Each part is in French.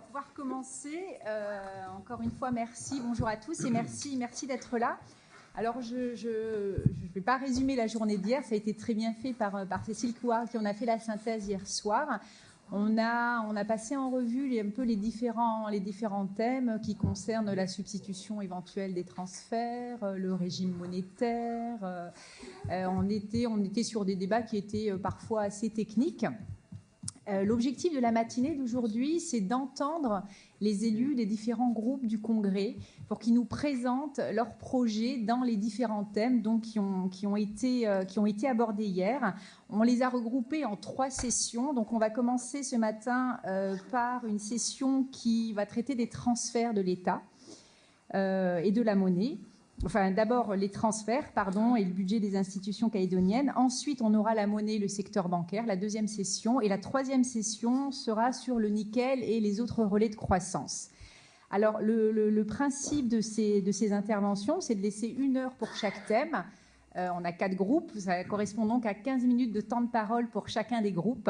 pouvoir commencer. Encore une fois, merci, bonjour à tous et merci d'être là. Alors, je ne vais pas résumer la journée d'hier, ça a été très bien fait par Cécile Couard qui en a fait la synthèse hier soir. On a passé en revue un peu les différents thèmes qui concernent la substitution éventuelle des transferts, le régime monétaire. On était sur des débats qui étaient parfois assez techniques. L'objectif de la matinée d'aujourd'hui, c'est d'entendre les élus des différents groupes du Congrès pour qu'ils nous présentent leurs projets dans les différents thèmes donc, qui ont été abordés hier. On les a regroupés en 3 sessions. Donc on va commencer ce matin par une session qui va traiter des transferts de l'État et de la monnaie. Enfin, d'abord les transferts, et le budget des institutions calédoniennes. Ensuite, on aura la monnaie, le secteur bancaire, la 2e session. Et la 3e session sera sur le nickel et les autres relais de croissance. Alors, le principe de ces interventions, c'est de laisser 1 heure pour chaque thème. On a 4 groupes, ça correspond donc à 15 minutes de temps de parole pour chacun des groupes.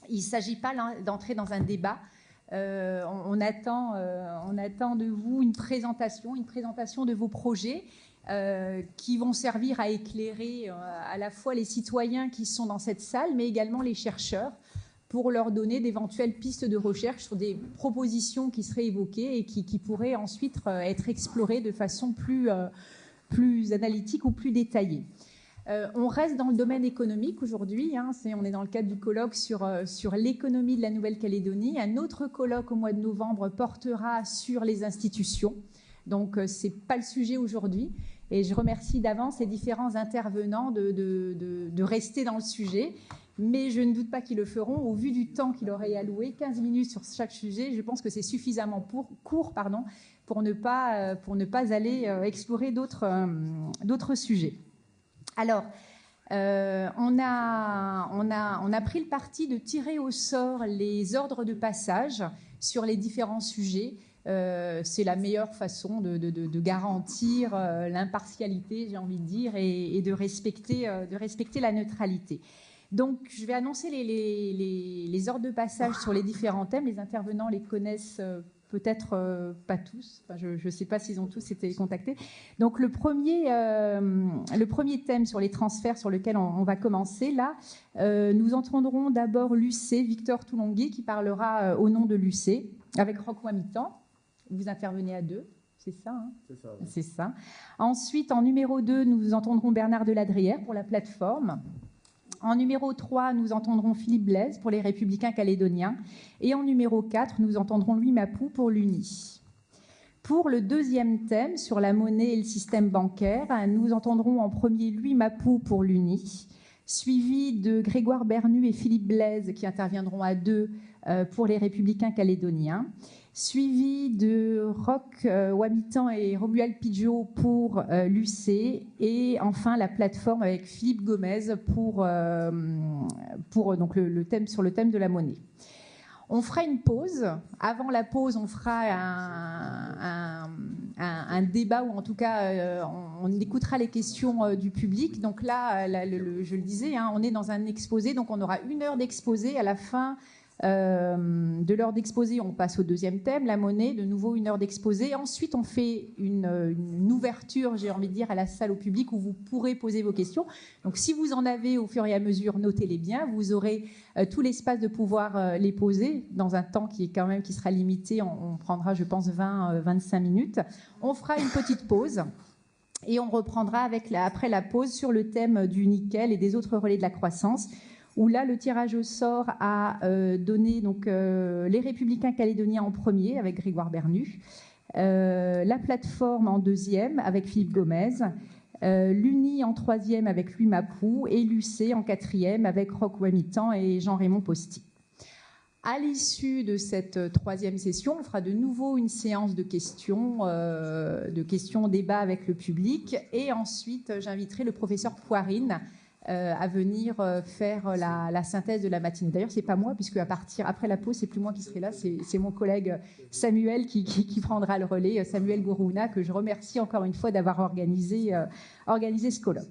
Il ne s'agit pas d'entrer dans un débat. On attend de vous une présentation de vos projets qui vont servir à éclairer à la fois les citoyens qui sont dans cette salle, mais également les chercheurs, pour leur donner d'éventuelles pistes de recherche sur des propositions qui seraient évoquées et qui pourraient ensuite être explorées de façon plus analytique ou plus détaillée. On reste dans le domaine économique aujourd'hui, on est dans le cadre du colloque sur l'économie de la Nouvelle-Calédonie. Un autre colloque au mois de novembre portera sur les institutions, donc ce n'est pas le sujet aujourd'hui. Et je remercie d'avance les différents intervenants de rester dans le sujet, mais je ne doute pas qu'ils le feront au vu du temps qu'il aurait alloué, 15 minutes sur chaque sujet. Je pense que c'est suffisamment court pour ne pas aller explorer d'autres sujets. Alors, on a pris le parti de tirer au sort les ordres de passage sur les différents sujets. C'est la meilleure façon de garantir l'impartialité, j'ai envie de dire, et de respecter la neutralité. Donc, je vais annoncer les ordres de passage sur les différents thèmes. Les intervenants les connaissent peut-être pas tous, enfin, je ne sais pas s'ils ont tous été contactés. Donc le premier thème sur les transferts sur lequel on va commencer, là, nous entendrons d'abord l'UC, Victor Toulongui, qui parlera au nom de l'UC, avec Roch Wamitan. Vous intervenez à 2, c'est ça, hein? C'est ça. Oui. C'est ça. Ensuite, en numéro 2, nous entendrons Bernard Deladrière pour la plateforme. En numéro 3, nous entendrons Philippe Blaise pour les Républicains calédoniens. Et en numéro 4, nous entendrons Louis Mapou pour l'UNI. Pour le 2e thème, sur la monnaie et le système bancaire, nous entendrons en premier Louis Mapou pour l'UNI, suivi de Grégoire Bernu et Philippe Blaise qui interviendront à 2 pour les Républicains calédoniens, suivi de Roch Wamitan et Romuald Pidgeot pour l'UC, et enfin la plateforme avec Philippe Gomez pour donc le thème sur le thème de la monnaie. On fera une pause. Avant la pause, on fera un débat, ou en tout cas, on écoutera les questions du public. Donc là, je le disais, on est dans un exposé, donc on aura 1 heure d'exposé. À la fin de l'heure d'exposé, on passe au 2e thème, la monnaie, de nouveau 1 heure d'exposé. Ensuite, on fait une ouverture, j'ai envie de dire, à la salle, au public, où vous pourrez poser vos questions. Donc, si vous en avez au fur et à mesure, notez-les bien. Vous aurez tout l'espace de pouvoir les poser dans un temps qui sera limité. On prendra, je pense, 20-25 minutes. On fera une petite pause. Et on reprendra après la pause sur le thème du nickel et des autres relais de la croissance, où là, le tirage au sort a donné donc, les Républicains calédoniens en premier, avec Grégoire Bernu, la plateforme en 2e, avec Philippe Gomez, l'UNI en 3e, avec Louis Mapou, et l'UC en 4e, avec Roch Wamitan et Jean-Raymond Posty. À l'issue de cette 3e session, on fera de nouveau une séance de questions-débats avec le public, et ensuite, j'inviterai le professeur Poirine à venir faire la synthèse de la matinée. D'ailleurs, c'est pas moi, puisque après la pause, c'est plus moi qui serai là, c'est mon collègue Samuel qui prendra le relais, Samuel Gourouna, que je remercie encore une fois d'avoir organisé ce colloque.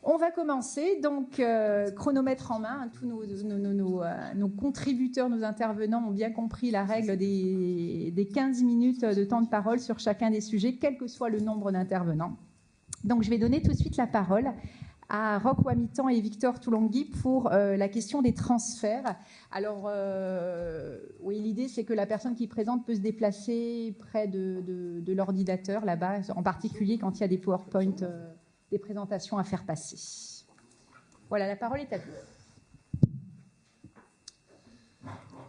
On va commencer, donc chronomètre en main. Tous nos contributeurs, nos intervenants ont bien compris la règle des 15 minutes de temps de parole sur chacun des sujets, quel que soit le nombre d'intervenants. Donc je vais donner tout de suite la parole à Roch Wamitan et Victor Toulangui pour la question des transferts. Alors, oui, l'idée, c'est que la personne qui présente peut se déplacer près de l'ordinateur, là-bas, en particulier quand il y a des PowerPoint, des présentations à faire passer. Voilà, la parole est à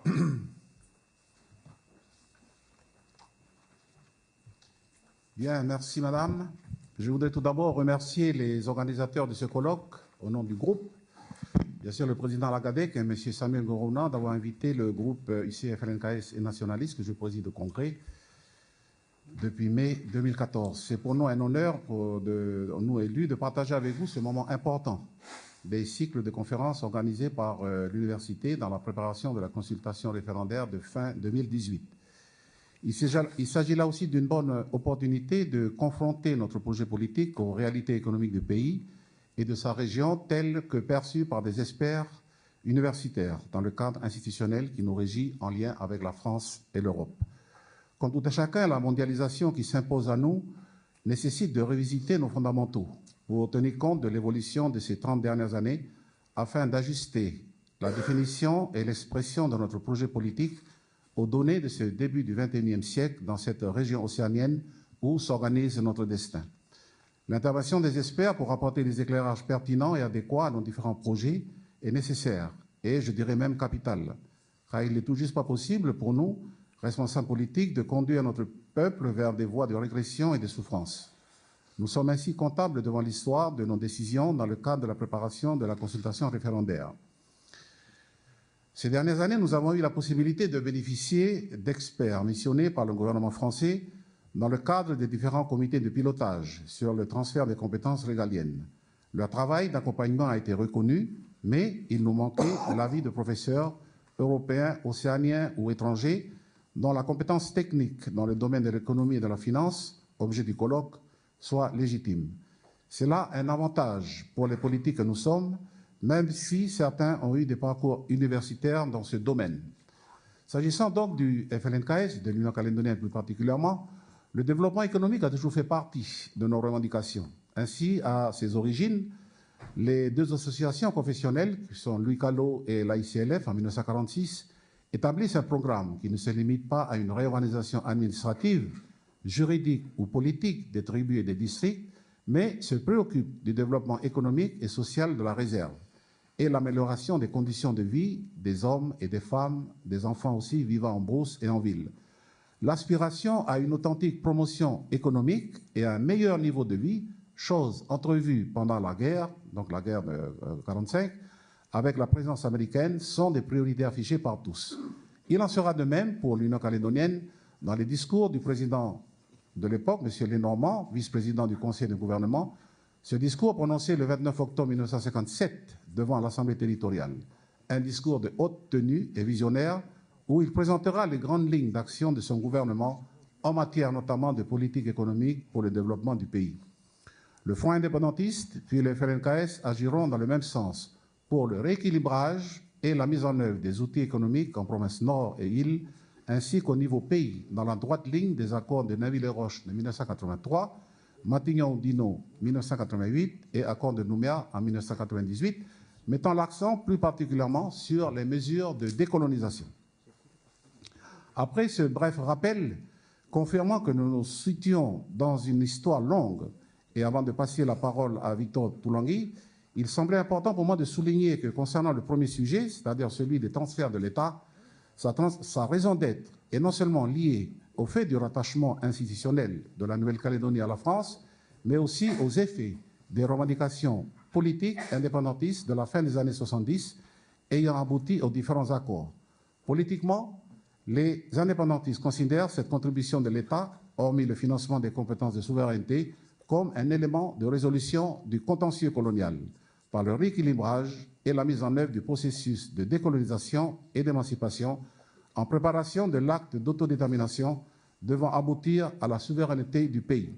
vous. Bien, merci Madame. Je voudrais tout d'abord remercier les organisateurs de ce colloque au nom du groupe. Bien sûr, le président Lagadec et M. Samuel Ngorona d'avoir invité le groupe ICFLNKS et nationaliste que je préside au Congrès depuis mai 2014. C'est pour nous un honneur, pour nous élus, de partager avec vous ce moment important des cycles de conférences organisés par l'université dans la préparation de la consultation référendaire de fin 2018. Il s'agit là aussi d'une bonne opportunité de confronter notre projet politique aux réalités économiques du pays et de sa région telles que perçues par des experts universitaires dans le cadre institutionnel qui nous régit en lien avec la France et l'Europe. Comme tout un chacun, la mondialisation qui s'impose à nous nécessite de revisiter nos fondamentaux pour tenir compte de l'évolution de ces 30 dernières années afin d'ajuster la définition et l'expression de notre projet politique aux données de ce début du XXIe siècle dans cette région océanienne où s'organise notre destin. L'intervention des experts pour apporter des éclairages pertinents et adéquats à nos différents projets est nécessaire et, je dirais même, capitale, car il n'est tout juste pas possible pour nous, responsables politiques, de conduire notre peuple vers des voies de régression et de souffrance. Nous sommes ainsi comptables devant l'histoire de nos décisions dans le cadre de la préparation de la consultation référendaire. Ces dernières années, nous avons eu la possibilité de bénéficier d'experts missionnés par le gouvernement français dans le cadre des différents comités de pilotage sur le transfert des compétences régaliennes. Leur travail d'accompagnement a été reconnu, mais il nous manquait l'avis de professeurs européens, océaniens ou étrangers dont la compétence technique dans le domaine de l'économie et de la finance, objet du colloque, soit légitime. C'est là un avantage pour les politiques que nous sommes, même si certains ont eu des parcours universitaires dans ce domaine. S'agissant donc du FLNKS, de l'Union calédonienne plus particulièrement, le développement économique a toujours fait partie de nos revendications. Ainsi, à ses origines, les deux associations confessionnelles, qui sont l'UICALO et l'AICLF en 1946, établissent un programme qui ne se limite pas à une réorganisation administrative, juridique ou politique des tribus et des districts, mais se préoccupe du développement économique et social de la réserve et l'amélioration des conditions de vie des hommes et des femmes, des enfants aussi vivant en brousse et en ville. L'aspiration à une authentique promotion économique et à un meilleur niveau de vie, chose entrevue pendant la guerre, donc la guerre de 1945, avec la présence américaine, sont des priorités affichées par tous. Il en sera de même pour l'Union calédonienne dans les discours du président de l'époque, M. Lenormand, vice-président du Conseil de gouvernement. Ce discours prononcé le 29 octobre 1957 devant l'Assemblée territoriale, un discours de haute tenue et visionnaire où il présentera les grandes lignes d'action de son gouvernement en matière notamment de politique économique pour le développement du pays. Le Front indépendantiste puis le FLNKS agiront dans le même sens pour le rééquilibrage et la mise en œuvre des outils économiques en province Nord et Île, ainsi qu'au niveau pays, dans la droite ligne des accords de Nainville-les-Roches de 1983, Matignon-Dino 1988 et accord de Nouméa en 1998, mettant l'accent plus particulièrement sur les mesures de décolonisation. Après ce bref rappel, confirmant que nous nous situons dans une histoire longue, et avant de passer la parole à Victor Toulangui, il semblait important pour moi de souligner que concernant le premier sujet, c'est-à-dire celui des transferts de l'État, sa raison d'être est non seulement liée au fait du rattachement institutionnel de la Nouvelle-Calédonie à la France, mais aussi aux effets des revendications politiques indépendantistes de la fin des années 70 ayant abouti aux différents accords. Politiquement, les indépendantistes considèrent cette contribution de l'État, hormis le financement des compétences de souveraineté, comme un élément de résolution du contentieux colonial, par le rééquilibrage et la mise en œuvre du processus de décolonisation et d'émancipation en préparation de l'acte d'autodétermination devant aboutir à la souveraineté du pays.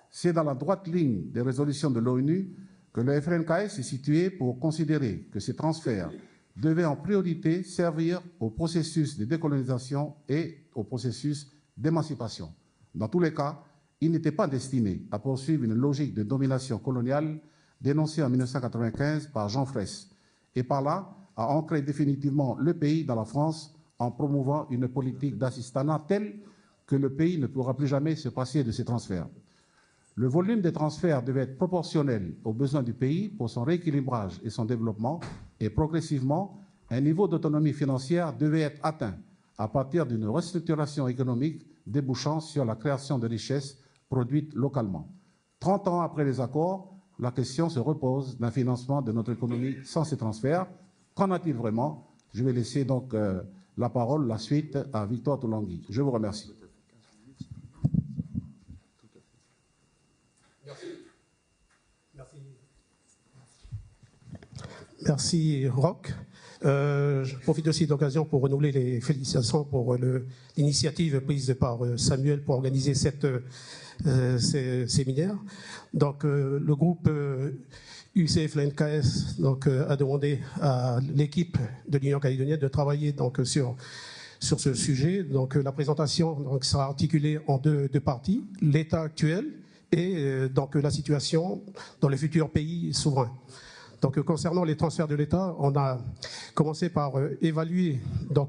C'est dans la droite ligne des résolutions de l'ONU que le FLNKS est situé pour considérer que ces transferts devaient en priorité servir au processus de décolonisation et au processus d'émancipation. Dans tous les cas, ils n'étaient pas destinés à poursuivre une logique de domination coloniale dénoncée en 1995 par Jean Fraisse, et par là à ancrer définitivement le pays dans la France en promouvant une politique d'assistanat telle que le pays ne pourra plus jamais se passer de ces transferts. Le volume des transferts devait être proportionnel aux besoins du pays pour son rééquilibrage et son développement, et progressivement, un niveau d'autonomie financière devait être atteint à partir d'une restructuration économique débouchant sur la création de richesses produites localement. 30 ans après les accords, la question se repose d'un financement de notre économie sans ces transferts. Qu'en a-t-il vraiment? Je vais laisser donc la parole, la suite, à Victoire Toulangui. Je vous remercie. Merci, Roch. Je profite aussi de l'occasion pour renouveler les félicitations pour l'initiative prise par Samuel pour organiser ces séminaires. Donc, le groupe UCF-LNKS a demandé à l'équipe de l'Union calédonienne de travailler sur ce sujet. Donc, la présentation sera articulée en deux parties, l'état actuel et la situation dans les futurs pays souverains. Donc, concernant les transferts de l'État, on a commencé par évaluer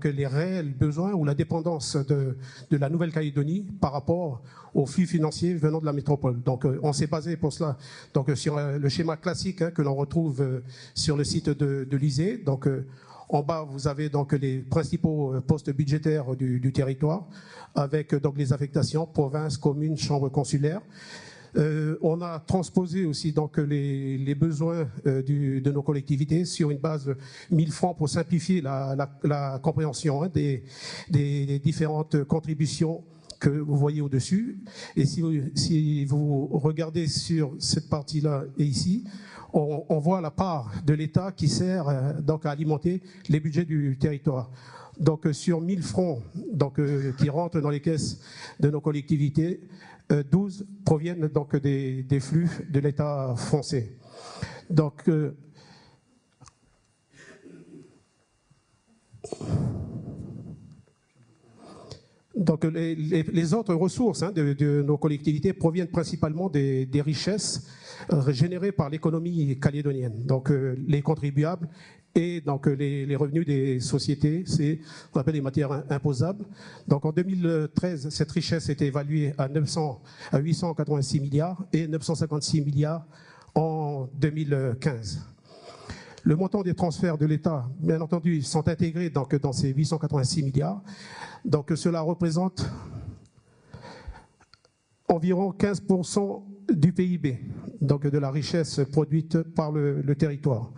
les réels besoins ou la dépendance de la Nouvelle-Calédonie par rapport aux flux financiers venant de la métropole. Donc, on s'est basé pour cela sur le schéma classique que l'on retrouve sur le site de l'ISEE. Donc, en bas, vous avez les principaux postes budgétaires du territoire, avec les affectations provinces, communes, chambres consulaires. On a transposé aussi les besoins de nos collectivités sur une base de 1000 francs pour simplifier la compréhension des différentes contributions que vous voyez au-dessus. Et si vous regardez sur cette partie-là et ici, on voit la part de l'État qui sert à alimenter les budgets du territoire. Donc sur 1000 francs qui rentrent dans les caisses de nos collectivités, 12 proviennent des flux de l'État français. Donc, les autres ressources de nos collectivités proviennent principalement des richesses générées par l'économie calédonienne, donc les contribuables et les revenus des sociétés, c'est ce qu'on appelle les matières imposables. Donc en 2013, cette richesse était évaluée à 886 milliards et 956 milliards en 2015. Le montant des transferts de l'État, bien entendu, sont intégrés dans ces 886 milliards. Donc cela représente environ 15% du PIB, donc de la richesse produite par le territoire.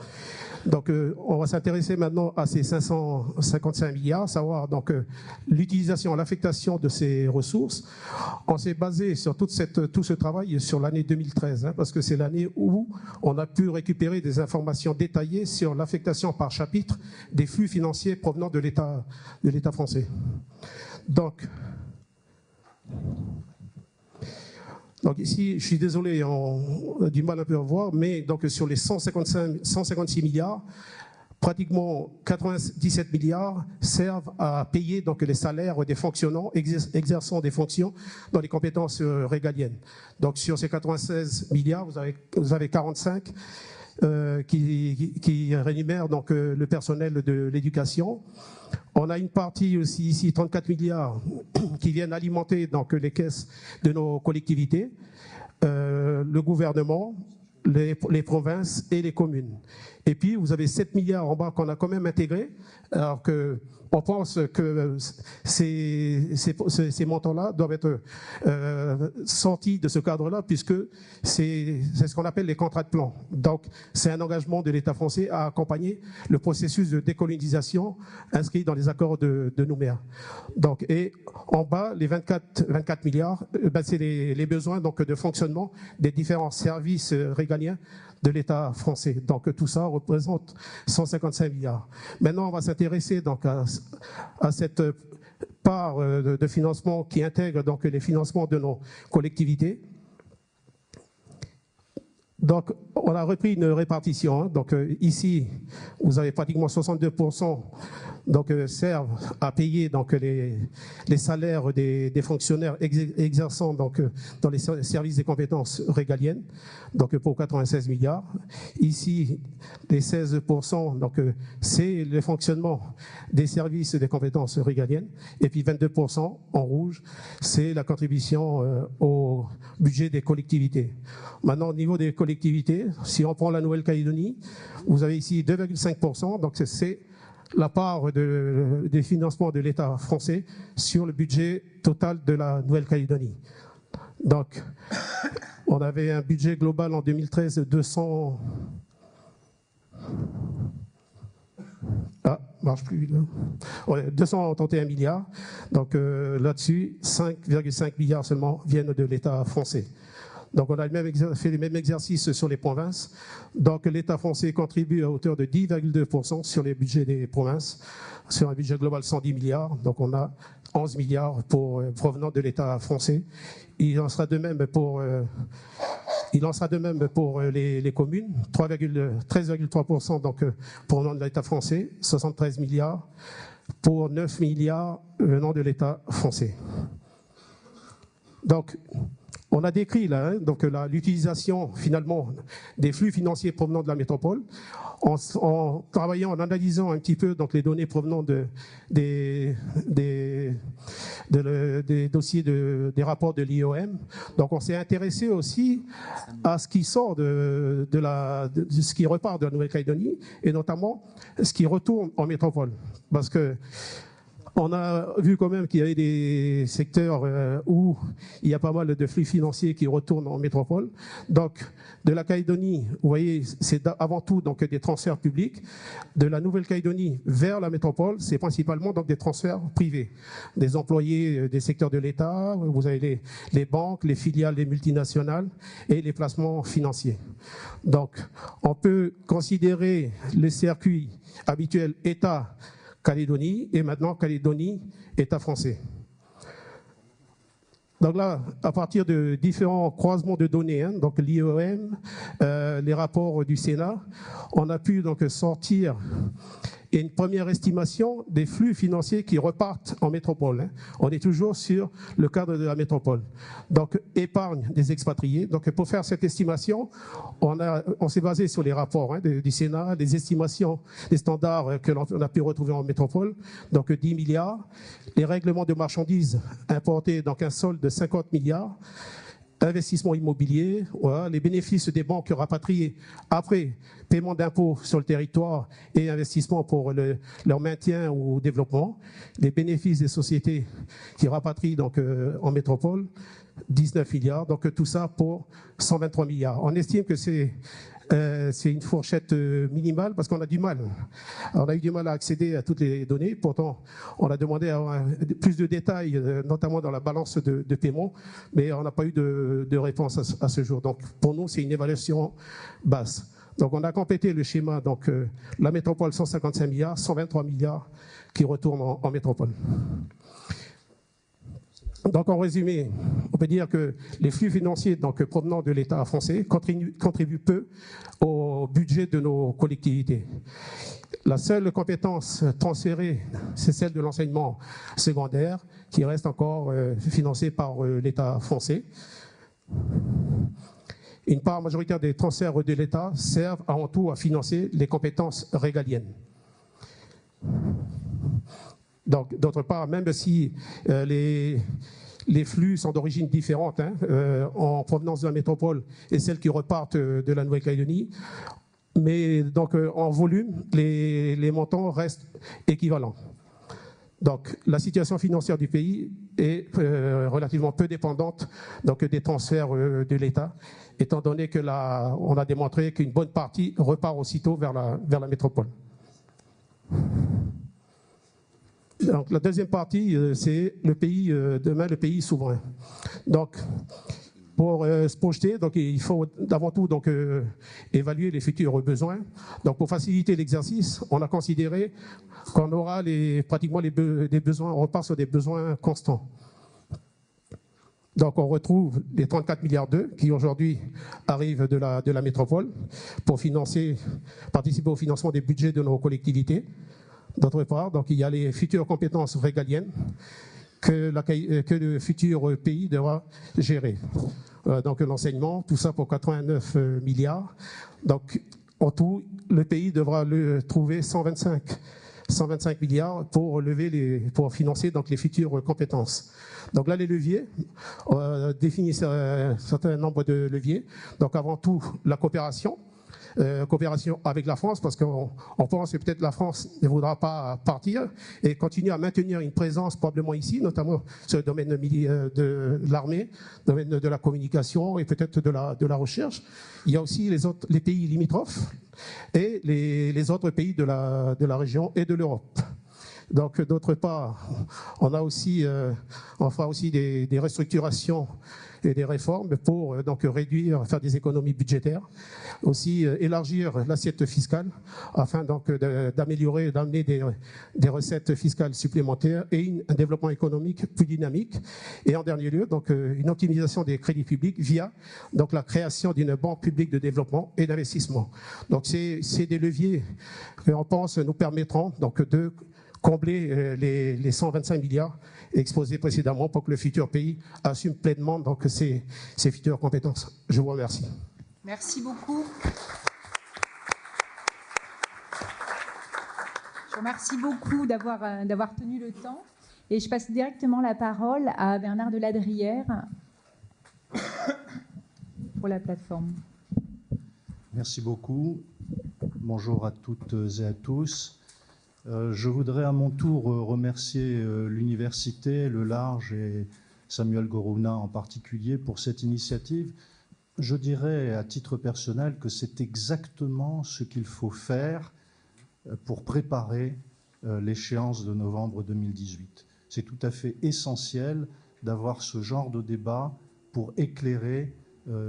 Donc, on va s'intéresser maintenant à ces 555 milliards, savoir l'utilisation, l'affectation de ces ressources. On s'est basé sur tout ce travail sur l'année 2013, parce que c'est l'année où on a pu récupérer des informations détaillées sur l'affectation par chapitre des flux financiers provenant de l'État français. Donc ici, je suis désolé, on a du mal un peu à voir, mais sur les 156 milliards, pratiquement 97 milliards servent à payer les salaires des fonctionnants exerçant des fonctions dans les compétences régaliennes. Donc sur ces 96 milliards, vous avez 45 qui rémunèrent le personnel de l'éducation. On a une partie aussi ici, 34 milliards, qui viennent alimenter les caisses de nos collectivités, le gouvernement, les provinces et les communes. Et puis, vous avez 7 milliards en bas qu'on a quand même intégrés, alors qu'on pense que ces montants-là doivent être sortis de ce cadre-là, puisque c'est ce qu'on appelle les contrats de plan. Donc, c'est un engagement de l'État français à accompagner le processus de décolonisation inscrit dans les accords de Nouméa. Donc, et en bas, les 24 milliards, c'est les besoins de fonctionnement des différents services régaliens de l'État français. Donc tout ça représente 155 milliards. Maintenant, on va s'intéresser à cette part de financement qui intègre les financements de nos collectivités. Donc On a repris une répartition. Donc ici, vous avez pratiquement 62% donc, servent à payer donc, les salaires des fonctionnaires exerçant donc, dans les services des compétences régaliennes, donc pour 96 milliards. Ici, les 16%, donc c'est le fonctionnement des services des compétences régaliennes. Et puis 22% en rouge, c'est la contribution au budget des collectivités. Maintenant, au niveau des collectivités, si on prend la Nouvelle-Calédonie, vous avez ici 2,5%, donc c'est la part des financements de l'État français sur le budget total de la Nouvelle-Calédonie. Donc, on avait un budget global en 2013 de 200... Ah, marche plus là. Ouais, 231 milliards. Donc là-dessus, 5,5 milliards seulement viennent de l'État français. Donc on a fait le même exercice sur les provinces. Donc l'État français contribue à hauteur de 10,2% sur les budgets des provinces, sur un budget global 110 milliards. Donc on a 11 milliards provenant de l'État français. Il en sera de même pour les communes, 13,3% donc provenant de l'État français, 73 milliards pour 9 milliards venant de l'État français. Donc, on a décrit là, donc l'utilisation finalement des flux financiers provenant de la métropole, en travaillant, en analysant un petit peu donc les données provenant des dossiers des rapports de l'IOM. Donc on s'est intéressé aussi à ce qui sort de ce qui repart de la Nouvelle-Calédonie et notamment ce qui retourne en métropole, parce que on a vu quand même qu'il y avait des secteurs où il y a pas mal de flux financiers qui retournent en métropole. Donc, de la Calédonie, vous voyez, c'est avant tout donc des transferts publics. De la Nouvelle-Calédonie vers la métropole, c'est principalement donc des transferts privés. Des employés des secteurs de l'État, vous avez les banques, les filiales, les multinationales et les placements financiers. Donc, on peut considérer le circuit habituel État Calédonie et maintenant Calédonie, État français. Donc là, à partir de différents croisements de données, donc l'IOM, les rapports du Sénat, on a pu donc sortir une première estimation des flux financiers qui repartent en métropole. On est toujours sur le cadre de la métropole. Donc, épargne des expatriés. Donc, pour faire cette estimation, on s'est basé sur les rapports du Sénat, des estimations, des standards que l'on a pu retrouver en métropole. Donc, 10 milliards. Les règlements de marchandises importés, donc un solde de 50 milliards. Investissement immobilier, voilà, les bénéfices des banques rapatriées après paiement d'impôts sur le territoire et investissement pour leur maintien ou développement, les bénéfices des sociétés qui rapatrient donc en métropole, 19 milliards, donc tout ça pour 123 milliards. On estime que c'est une fourchette minimale parce qu'on a du mal. On a eu du mal à accéder à toutes les données. Pourtant, on a demandé à avoir plus de détails, notamment dans la balance de paiement, mais on n'a pas eu de réponse à ce jour. Donc, pour nous, c'est une évaluation basse. Donc, on a complété le schéma. Donc, la métropole, 155 milliards, 123 milliards qui retournent en métropole. Donc, en résumé, on peut dire que les flux financiers donc, provenant de l'État français contribuent peu au budget de nos collectivités. La seule compétence transférée, c'est celle de l'enseignement secondaire, qui reste encore financée par l'État français. Une part majoritaire des transferts de l'État servent avant tout à financer les compétences régaliennes. Donc, d'autre part, même si les flux sont d'origine différente en provenance de la métropole et celles qui repartent de la Nouvelle-Calédonie, mais donc en volume, les montants restent équivalents. Donc, la situation financière du pays est relativement peu dépendante donc, des transferts de l'État, étant donné que on a démontré qu'une bonne partie repart aussitôt vers la métropole. Donc, la deuxième partie, c'est le pays, demain, le pays souverain. Donc, pour se projeter, donc, il faut avant tout donc, évaluer les futurs besoins. Donc, pour faciliter l'exercice, on a considéré qu'on aura pratiquement des besoins, on repart sur des besoins constants. Donc on retrouve les 34 milliards d'euros qui aujourd'hui arrivent de la métropole pour participer au financement des budgets de nos collectivités. D'autre part, donc, il y a les futures compétences régaliennes que le futur pays devra gérer. Donc l'enseignement, tout ça pour 89 milliards. Donc en tout, le pays devra trouver 125 milliards pour financer donc les futures compétences. Donc là, les leviers définissent un certain nombre de leviers. Donc avant tout, la coopération avec la France, parce qu'on pense que peut-être la France ne voudra pas partir et continuer à maintenir une présence probablement ici, notamment sur le domaine de l'armée, le domaine de la communication et peut-être de la recherche. Il y a aussi les pays limitrophes et les autres pays de la région et de l'Europe. Donc, d'autre part, on fera aussi des restructurations et des réformes pour donc faire des économies budgétaires, aussi élargir l'assiette fiscale afin donc d'améliorer, d'amener des recettes fiscales supplémentaires et un développement économique plus dynamique. Et en dernier lieu, donc une optimisation des crédits publics via donc la création d'une banque publique de développement et d'investissement. Donc c'est des leviers que on pense nous permettront donc de combler les 125 milliards exposés précédemment pour que le futur pays assume pleinement donc ses futures compétences. Je vous remercie. Merci beaucoup. Je vous remercie beaucoup d'avoir tenu le temps. Et je passe directement la parole à Bernard Deladrière pour la plateforme. Merci beaucoup. Bonjour à toutes et à tous. Je voudrais à mon tour remercier l'université, le Large et Samuel Gorouna en particulier pour cette initiative. Je dirais à titre personnel que c'est exactement ce qu'il faut faire pour préparer l'échéance de novembre 2018. C'est tout à fait essentiel d'avoir ce genre de débat pour éclairer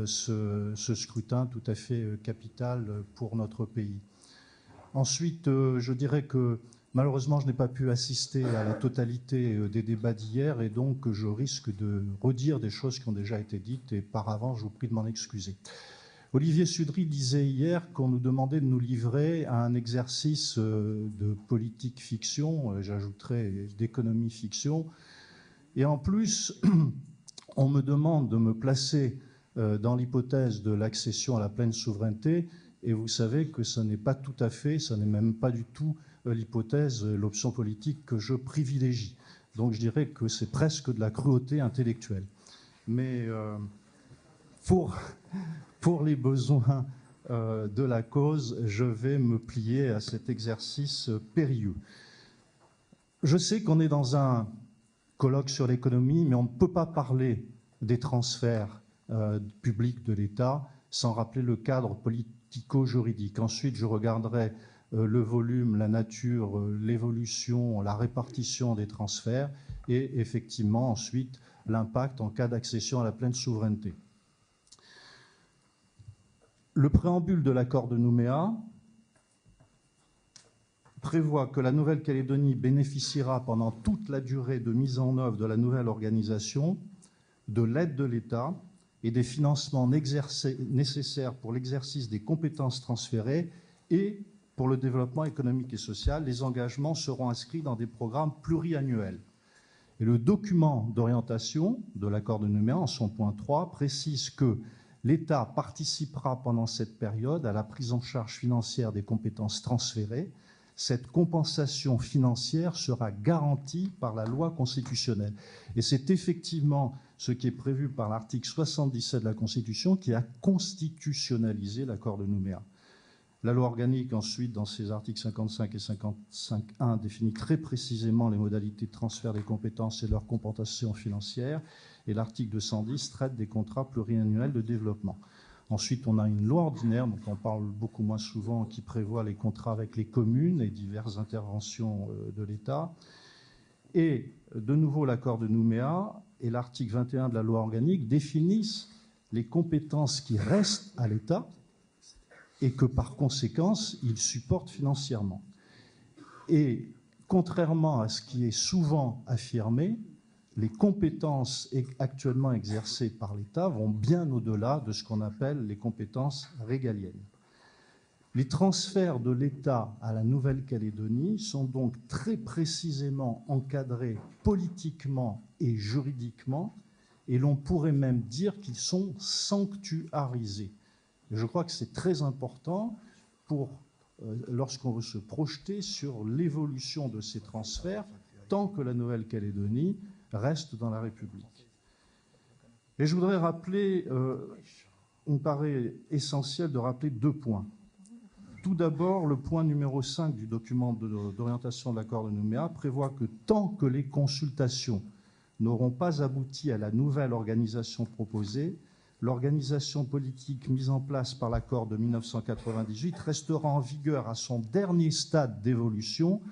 ce scrutin tout à fait capital pour notre pays. Ensuite, je dirais que malheureusement, je n'ai pas pu assister à la totalité des débats d'hier et donc je risque de redire des choses qui ont déjà été dites et par avance, je vous prie de m'en excuser. Olivier Sudry disait hier qu'on nous demandait de nous livrer à un exercice de politique fiction, j'ajouterais d'économie fiction, et en plus, on me demande de me placer dans l'hypothèse de l'accession à la pleine souveraineté. Et vous savez que ce n'est pas tout à fait, ce n'est même pas du tout l'hypothèse, l'option politique que je privilégie. Donc je dirais que c'est presque de la cruauté intellectuelle. Mais pour les besoins de la cause, je vais me plier à cet exercice périlleux. Je sais qu'on est dans un colloque sur l'économie, mais on ne peut pas parler des transferts publics de l'État sans rappeler le cadre politico-juridique. Ensuite, je regarderai le volume, la nature, l'évolution, la répartition des transferts et effectivement ensuite l'impact en cas d'accession à la pleine souveraineté. Le préambule de l'accord de Nouméa prévoit que la Nouvelle-Calédonie bénéficiera pendant toute la durée de mise en œuvre de la nouvelle organisation de l'aide de l'État et des financements nécessaires pour l'exercice des compétences transférées et pour le développement économique et social. Les engagements seront inscrits dans des programmes pluriannuels. Et le document d'orientation de l'accord de Nouméa, en son point 3, précise que l'État participera pendant cette période à la prise en charge financière des compétences transférées. Cette compensation financière sera garantie par la loi constitutionnelle. Et c'est effectivement ce qui est prévu par l'article 77 de la Constitution qui a constitutionnalisé l'accord de Nouméa. La loi organique, ensuite, dans ses articles 55 et 55.1, définit très précisément les modalités de transfert des compétences et leur compensation financière. Et l'article 210 traite des contrats pluriannuels de développement. Ensuite, on a une loi ordinaire, dont on parle beaucoup moins souvent, qui prévoit les contrats avec les communes et diverses interventions de l'État. Et de nouveau, l'accord de Nouméa et l'article 21 de la loi organique définissent les compétences qui restent à l'État et que, par conséquence, il supporte financièrement. Et contrairement à ce qui est souvent affirmé, les compétences actuellement exercées par l'État vont bien au-delà de ce qu'on appelle les compétences régaliennes. Les transferts de l'État à la Nouvelle-Calédonie sont donc très précisément encadrés politiquement et juridiquement, et l'on pourrait même dire qu'ils sont sanctuarisés. Et je crois que c'est très important lorsqu'on veut se projeter sur l'évolution de ces transferts, tant que la Nouvelle-Calédonie reste dans la République. Et je voudrais rappeler, il me paraît essentiel de rappeler 2 points. Tout d'abord, le point numéro 5 du document d'orientation de l'accord de Nouméa prévoit que tant que les consultations n'auront pas abouti à la nouvelle organisation proposée, l'organisation politique mise en place par l'accord de 1998 restera en vigueur à son dernier stade d'évolution,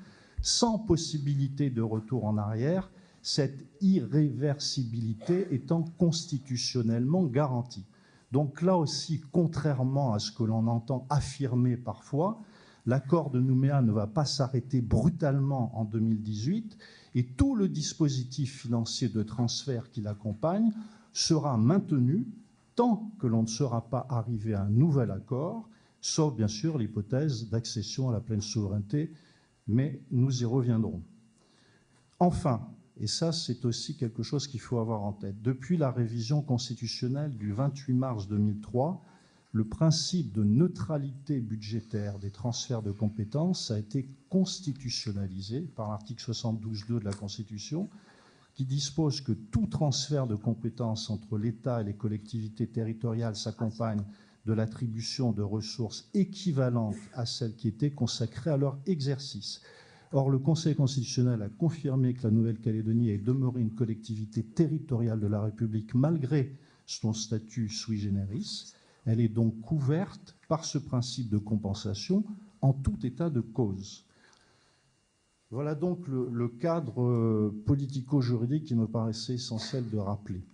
sans possibilité de retour en arrière, cette irréversibilité étant constitutionnellement garantie. Donc là aussi, contrairement à ce que l'on entend affirmer parfois, l'accord de Nouméa ne va pas s'arrêter brutalement en 2018 et tout le dispositif financier de transfert qui l'accompagne sera maintenu tant que l'on ne sera pas arrivé à un nouvel accord, sauf bien sûr l'hypothèse d'accession à la pleine souveraineté, mais nous y reviendrons. Enfin, et ça c'est aussi quelque chose qu'il faut avoir en tête, depuis la révision constitutionnelle du 28 mars 2003, le principe de neutralité budgétaire des transferts de compétences a été constitutionnalisé par l'article 72.2 de la Constitution, qui dispose que tout transfert de compétences entre l'État et les collectivités territoriales s'accompagne de l'attribution de ressources équivalentes à celles qui étaient consacrées à leur exercice. Or, le Conseil constitutionnel a confirmé que la Nouvelle-Calédonie est demeurée une collectivité territoriale de la République malgré son statut sui generis. Elle est donc couverte par ce principe de compensation en tout état de cause. Voilà donc le cadre politico-juridique qui me paraissait essentiel de rappeler.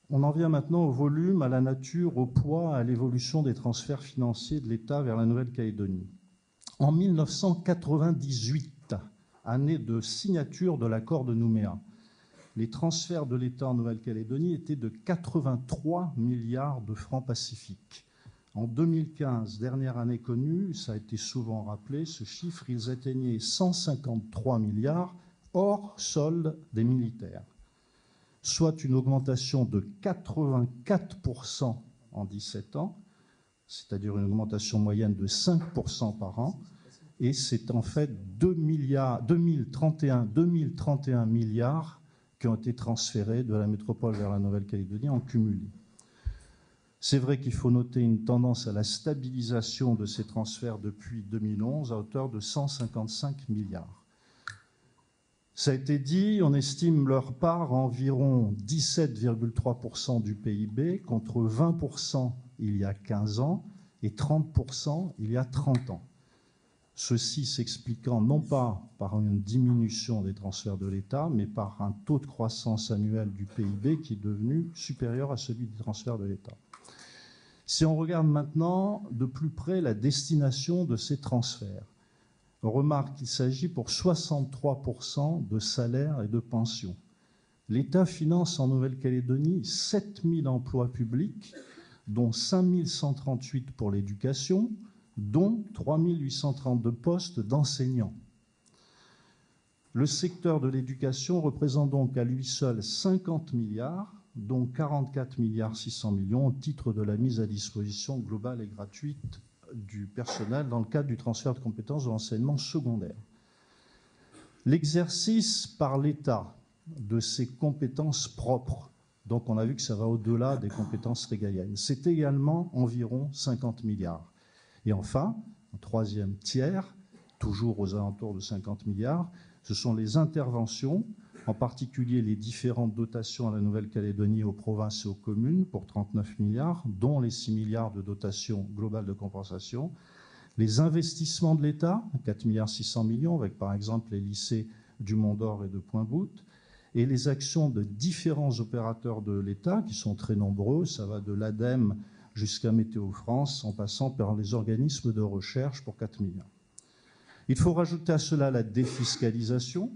On en vient maintenant au volume, à la nature, au poids, à l'évolution des transferts financiers de l'État vers la Nouvelle-Calédonie. En 1998, année de signature de l'accord de Nouméa, les transferts de l'État en Nouvelle-Calédonie étaient de 83 milliards de francs pacifiques. En 2015, dernière année connue, ça a été souvent rappelé, ce chiffre, ils atteignaient 153 milliards hors solde des militaires, soit une augmentation de 84% en 17 ans, c'est-à-dire une augmentation moyenne de 5% par an, et c'est en fait 2031 milliards qui ont été transférés de la métropole vers la Nouvelle-Calédonie en cumulé. C'est vrai qu'il faut noter une tendance à la stabilisation de ces transferts depuis 2011 à hauteur de 155 milliards. Ça a été dit, on estime leur part à environ 17,3% du PIB contre 20% il y a 15 ans et 30% il y a 30 ans. Ceci s'expliquant non pas par une diminution des transferts de l'État, mais par un taux de croissance annuel du PIB qui est devenu supérieur à celui des transferts de l'État. Si on regarde maintenant de plus près la destination de ces transferts, on remarque qu'il s'agit pour 63% de salaires et de pensions. L'État finance en Nouvelle-Calédonie 7000 emplois publics, dont 5138 pour l'éducation, dont 3832 postes d'enseignants. Le secteur de l'éducation représente donc à lui seul 50 milliards, dont 44 milliards 600 millions au titre de la mise à disposition globale et gratuite du personnel dans le cadre du transfert de compétences de l'enseignement secondaire. L'exercice par l'État de ses compétences propres, donc on a vu que ça va au-delà des compétences régaliennes, c'est également environ 50 milliards. Et enfin, un troisième tiers, toujours aux alentours de 50 milliards, ce sont les interventions, en particulier les différentes dotations à la Nouvelle-Calédonie, aux provinces et aux communes pour 39 milliards, dont les 6 milliards de dotation globale de compensation, les investissements de l'État, 4 milliards 600 millions, avec par exemple les lycées du Mont-d'Or et de Pointe-Bout, et les actions de différents opérateurs de l'État, qui sont très nombreux, ça va de l'ADEME jusqu'à Météo France, en passant par les organismes de recherche pour 4 milliards. Il faut rajouter à cela la défiscalisation.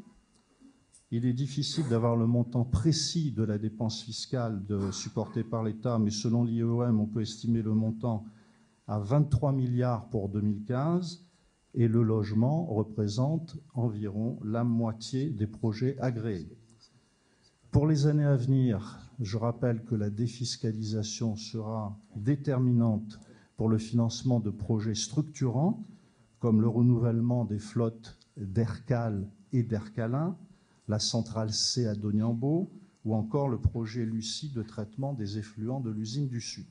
Il est difficile d'avoir le montant précis de la dépense fiscale supportée par l'État, mais selon l'IEM, on peut estimer le montant à 23 milliards pour 2015, et le logement représente environ la moitié des projets agréés. Pour les années à venir, je rappelle que la défiscalisation sera déterminante pour le financement de projets structurants, comme le renouvellement des flottes d'Ercal et d'Ercalin, la centrale C à Doniambo, ou encore le projet Lucie de traitement des effluents de l'usine du Sud.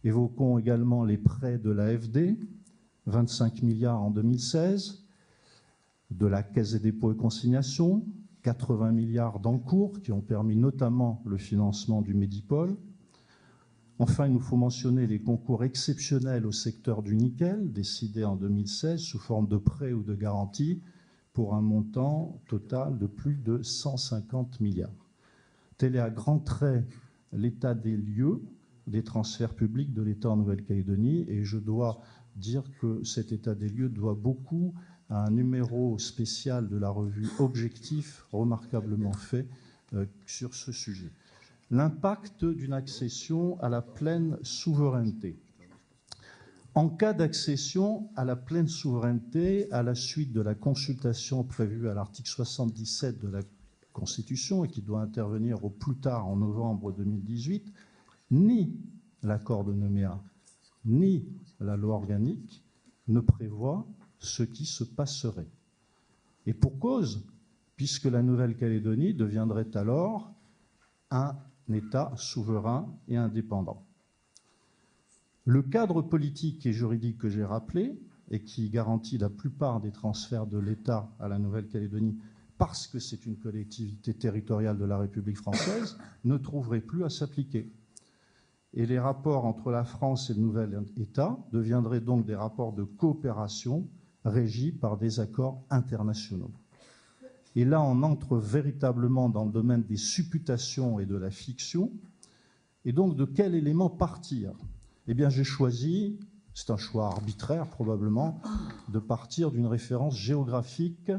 Évoquons également les prêts de l'AFD, 25 milliards en 2016, de la Caisse des dépôts et consignations, 80 milliards d'encours qui ont permis notamment le financement du Medipol. Enfin, il nous faut mentionner les concours exceptionnels au secteur du nickel, décidés en 2016 sous forme de prêts ou de garanties, pour un montant total de plus de 150 milliards. Tel est à grands traits l'état des lieux des transferts publics de l'État en Nouvelle-Calédonie, et je dois dire que cet état des lieux doit beaucoup à un numéro spécial de la revue Objectif, remarquablement fait sur ce sujet. L'impact d'une accession à la pleine souveraineté. En cas d'accession à la pleine souveraineté, à la suite de la consultation prévue à l'article 77 de la Constitution et qui doit intervenir au plus tard en novembre 2018, ni l'accord de Nouméa, ni la loi organique ne prévoient ce qui se passerait. Et pour cause, puisque la Nouvelle-Calédonie deviendrait alors un État souverain et indépendant. Le cadre politique et juridique que j'ai rappelé, et qui garantit la plupart des transferts de l'État à la Nouvelle-Calédonie parce que c'est une collectivité territoriale de la République française, ne trouverait plus à s'appliquer. Et les rapports entre la France et le nouvel État deviendraient donc des rapports de coopération régis par des accords internationaux. Et là, on entre véritablement dans le domaine des supputations et de la fiction. Et donc, de quel élément partir ? Eh bien, j'ai choisi, c'est un choix arbitraire probablement, de partir d'une référence géographique,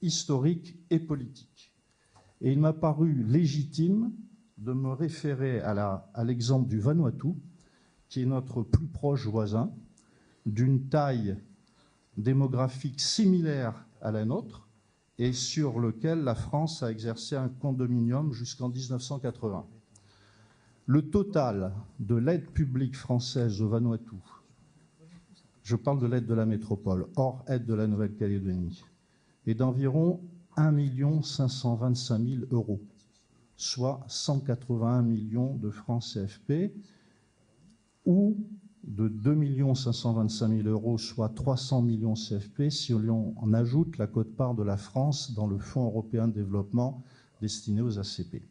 historique et politique. Et il m'a paru légitime de me référer à l'exemple du Vanuatu, qui est notre plus proche voisin, d'une taille démographique similaire à la nôtre, et sur lequel la France a exercé un condominium jusqu'en 1980. Le total de l'aide publique française au Vanuatu, je parle de l'aide de la métropole, hors aide de la Nouvelle-Calédonie, est d'environ 1 525 000 €, soit 181 millions de francs CFP, ou de 2 525 000 €, soit 300 millions CFP, si on en ajoute la quote-part de la France dans le Fonds européen de développement destiné aux ACP.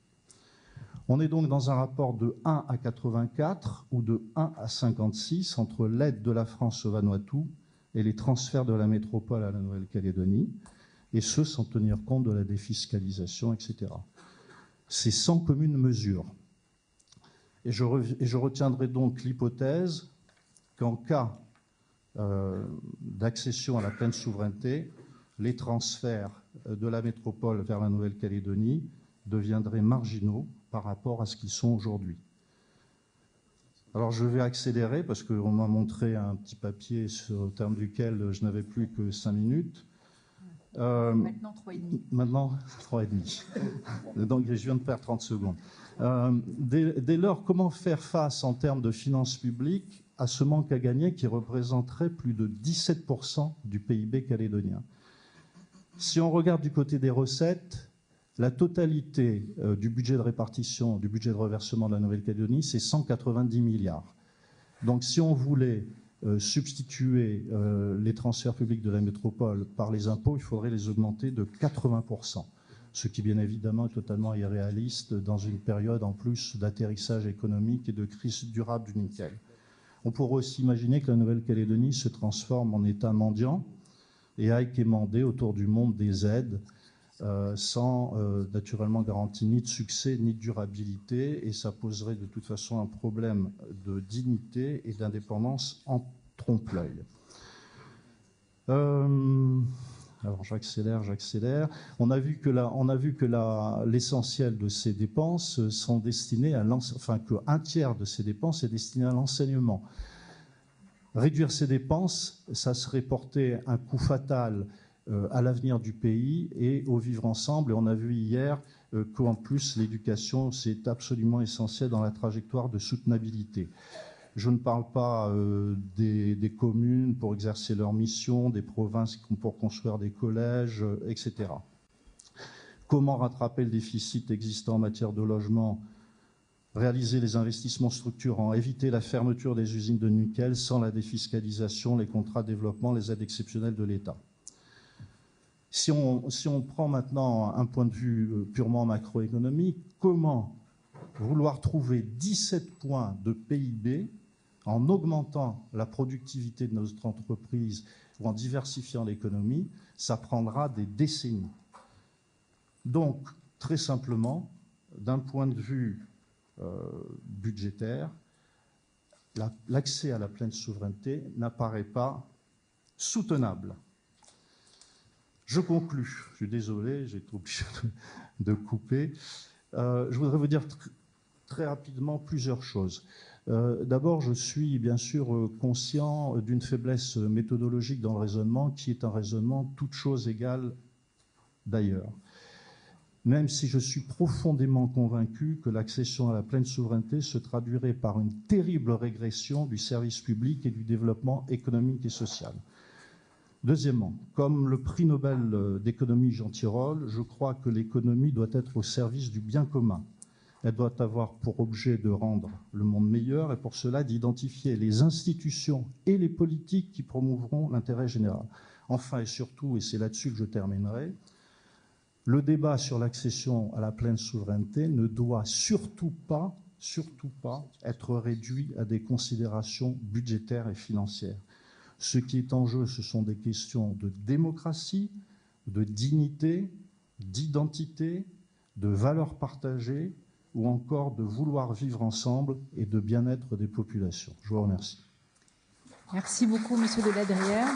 On est donc dans un rapport de 1 à 84 ou de 1 à 56 entre l'aide de la France au Vanuatu et les transferts de la métropole à la Nouvelle-Calédonie, et ce sans tenir compte de la défiscalisation, etc. C'est sans commune mesure. Et je retiendrai donc l'hypothèse qu'en cas d'accession à la pleine souveraineté, les transferts de la métropole vers la Nouvelle-Calédonie deviendraient marginaux par rapport à ce qu'ils sont aujourd'hui. Alors je vais accélérer parce qu'on m'a montré un petit papier au terme duquel je n'avais plus que 5 minutes. Maintenant 3,5. Maintenant 3,5. Donc je viens de perdre 30 secondes. Dès lors, comment faire face en termes de finances publiques à ce manque à gagner qui représenterait plus de 17% du PIB calédonien? Si on regarde du côté des recettes, la totalité du budget de répartition, du budget de reversement de la Nouvelle-Calédonie, c'est 190 milliards. Donc si on voulait substituer les transferts publics de la métropole par les impôts, il faudrait les augmenter de 80%, ce qui bien évidemment est totalement irréaliste dans une période en plus d'atterrissage économique et de crise durable du nickel. On pourrait aussi imaginer que la Nouvelle-Calédonie se transforme en État mendiant et aille quémander autour du monde des aides sans naturellement garantie ni de succès ni de durabilité, et ça poserait de toute façon un problème de dignité et d'indépendance en trompe-l'œil. Alors j'accélère. On a vu que l'essentiel de ces dépenses sont destinées à qu'un tiers de ces dépenses est destiné à l'enseignement. Réduire ces dépenses, ça serait porter un coup fatal à l'avenir du pays et au vivre ensemble. Et on a vu hier qu'en plus l'éducation, c'est absolument essentiel dans la trajectoire de soutenabilité. Je ne parle pas des communes pour exercer leur mission, des provinces pour construire des collèges, etc. Comment rattraper le déficit existant en matière de logement? Réaliser les investissements structurants, éviter la fermeture des usines de nickel sans la défiscalisation, les contrats de développement, les aides exceptionnelles de l'État. Si on prend maintenant un point de vue purement macroéconomique, comment vouloir trouver 17 points de PIB en augmentant la productivité de notre entreprise ou en diversifiant l'économie? Ça prendra des décennies. Donc, très simplement, d'un point de vue budgétaire, l'accès à la pleine souveraineté n'apparaît pas soutenable. Je conclus. Je suis désolé, j'ai été obligé de couper. Je voudrais vous dire très rapidement plusieurs choses. D'abord, je suis bien sûr conscient d'une faiblesse méthodologique dans le raisonnement, qui est un raisonnement toute chose égale d'ailleurs. Même si je suis profondément convaincu que l'accession à la pleine souveraineté se traduirait par une terrible régression du service public et du développement économique et social. Deuxièmement, comme le prix Nobel d'économie Jean Tirole, je crois que l'économie doit être au service du bien commun. Elle doit avoir pour objet de rendre le monde meilleur et pour cela d'identifier les institutions et les politiques qui promouvront l'intérêt général. Enfin et surtout, et c'est là-dessus que je terminerai, le débat sur l'accession à la pleine souveraineté ne doit surtout pas être réduit à des considérations budgétaires et financières. Ce qui est en jeu, ce sont des questions de démocratie, de dignité, d'identité, de valeurs partagées, ou encore de vouloir vivre ensemble et de bien-être des populations. Je vous remercie. Merci beaucoup, Monsieur Deladrière.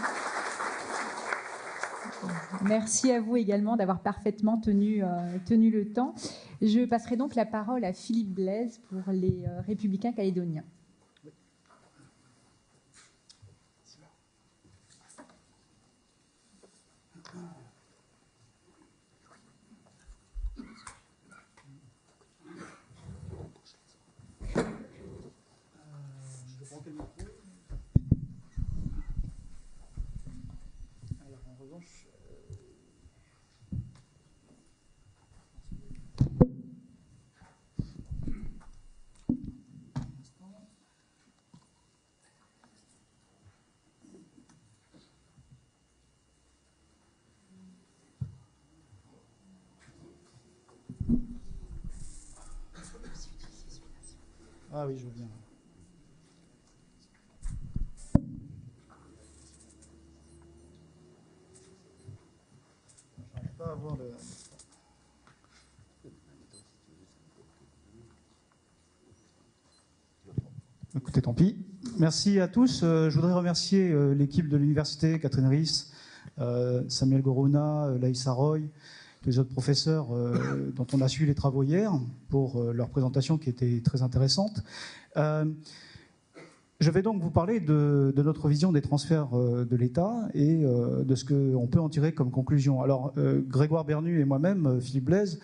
Merci à vous également d'avoir parfaitement tenu le temps. Je passerai donc la parole à Philippe Blaise pour les Républicains calédoniens. Ah oui, je veux bien. Je n'arrive pas à voir le... Écoutez, tant pis. Merci à tous. Je voudrais remercier l'équipe de l'université, Catherine Ries, Samuel Gorouna, Laïssa Roy, tous les autres professeurs dont on a suivi les travaux hier pour leur présentation qui était très intéressante. Je vais donc vous parler de notre vision des transferts de l'État et de ce qu'on peut en tirer comme conclusion. Alors, Grégoire Bernu et moi-même, Philippe Blaise,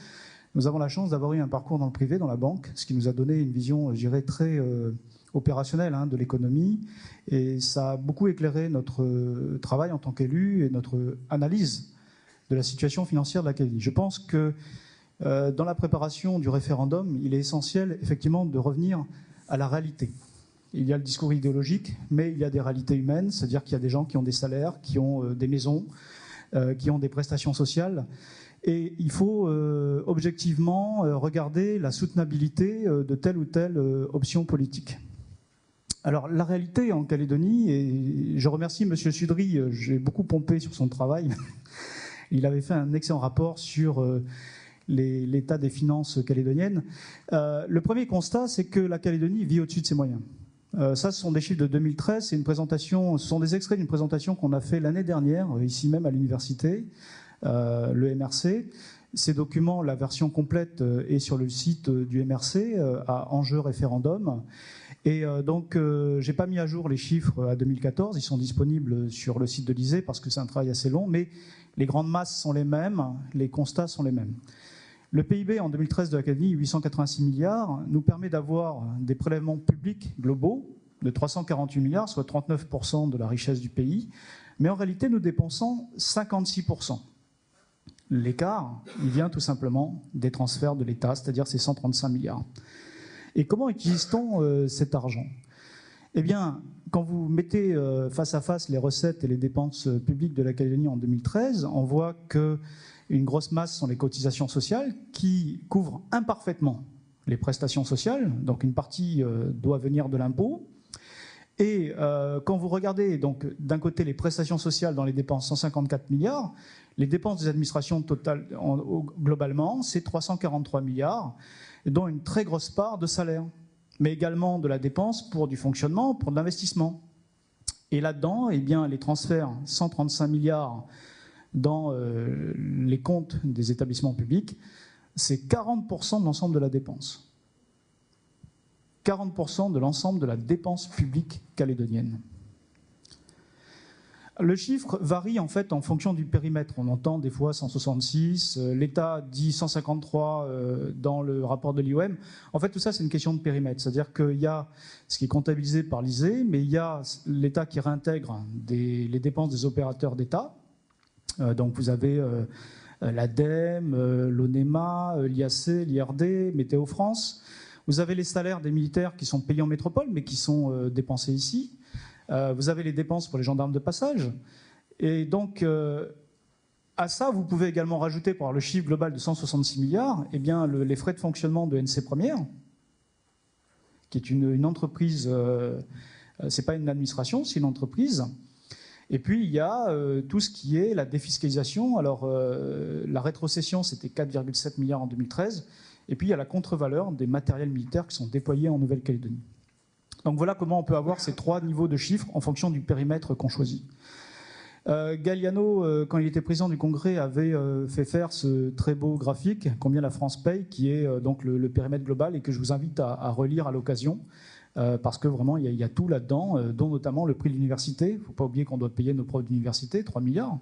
nous avons la chance d'avoir eu un parcours dans le privé, dans la banque, ce qui nous a donné une vision, je dirais, très opérationnelle de l'économie. Et ça a beaucoup éclairé notre travail en tant qu'élu et notre analyse de la situation financière de la Calédonie. Je pense que dans la préparation du référendum, il est essentiel, effectivement, de revenir à la réalité. Il y a le discours idéologique, mais il y a des réalités humaines, c'est-à-dire qu'il y a des gens qui ont des salaires, qui ont des maisons, qui ont des prestations sociales. Et il faut objectivement regarder la soutenabilité de telle ou telle option politique. Alors, la réalité en Calédonie, et je remercie M. Sudry, j'ai beaucoup pompé sur son travail. Il avait fait un excellent rapport sur l'état des finances calédoniennes. Le premier constat, c'est que la Calédonie vit au-dessus de ses moyens. Ça, ce sont des chiffres de 2013. C'est une présentation, ce sont des extraits d'une présentation qu'on a fait l'année dernière, ici même à l'université, le MRC. Ces documents, la version complète est sur le site du MRC, à Enjeux référendum. Et donc, j'ai pas mis à jour les chiffres à 2014. Ils sont disponibles sur le site de l'ISEE parce que c'est un travail assez long, mais les grandes masses sont les mêmes, les constats sont les mêmes. Le PIB en 2013 de l'Académie, 886 milliards, nous permet d'avoir des prélèvements publics globaux de 348 milliards, soit 39% de la richesse du pays, mais en réalité, nous dépensons 56%. L'écart, il vient tout simplement des transferts de l'État, c'est-à-dire ces 135 milliards. Et comment utilise-t-on cet argent? Eh bien, quand vous mettez face à face les recettes et les dépenses publiques de la Calédonie en 2013, on voit qu'une grosse masse sont les cotisations sociales qui couvrent imparfaitement les prestations sociales, donc une partie doit venir de l'impôt. Et quand vous regardez donc d'un côté les prestations sociales dans les dépenses, 154 milliards, les dépenses des administrations totales globalement, c'est 343 milliards, dont une très grosse part de salaire, mais également de la dépense pour du fonctionnement, pour de l'investissement. Et là-dedans, eh bien, les transferts, 135 milliards dans les comptes des établissements publics, c'est 40% de l'ensemble de la dépense. 40% de l'ensemble de la dépense publique calédonienne. Le chiffre varie en fait en fonction du périmètre. On entend des fois 166, l'État dit 153 dans le rapport de l'IOM. En fait, tout ça, c'est une question de périmètre. C'est-à-dire qu'il y a ce qui est comptabilisé par l'ISEE, mais il y a l'État qui réintègre les dépenses des opérateurs d'État. Donc vous avez l'ADEME, l'ONEMA, l'IAC, l'IRD, Météo France. Vous avez les salaires des militaires qui sont payés en métropole, mais qui sont dépensés ici. Vous avez les dépenses pour les gendarmes de passage. Et donc, à ça, vous pouvez également rajouter, pour avoir le chiffre global de 166 milliards, eh bien, les frais de fonctionnement de NC Première, qui est une entreprise, c'est pas une administration, c'est une entreprise. Et puis, il y a tout ce qui est la défiscalisation. Alors, la rétrocession, c'était 4,7 milliards en 2013. Et puis, il y a la contre-valeur des matériels militaires qui sont déployés en Nouvelle-Calédonie. Donc voilà comment on peut avoir ces trois niveaux de chiffres en fonction du périmètre qu'on choisit. Galliano, quand il était président du Congrès, avait fait faire ce très beau graphique, combien la France paye, qui est donc le périmètre global et que je vous invite à relire à l'occasion, parce que vraiment il y a tout là-dedans, dont notamment le prix de l'université. Il ne faut pas oublier qu'on doit payer nos profs d'université, 3 milliards.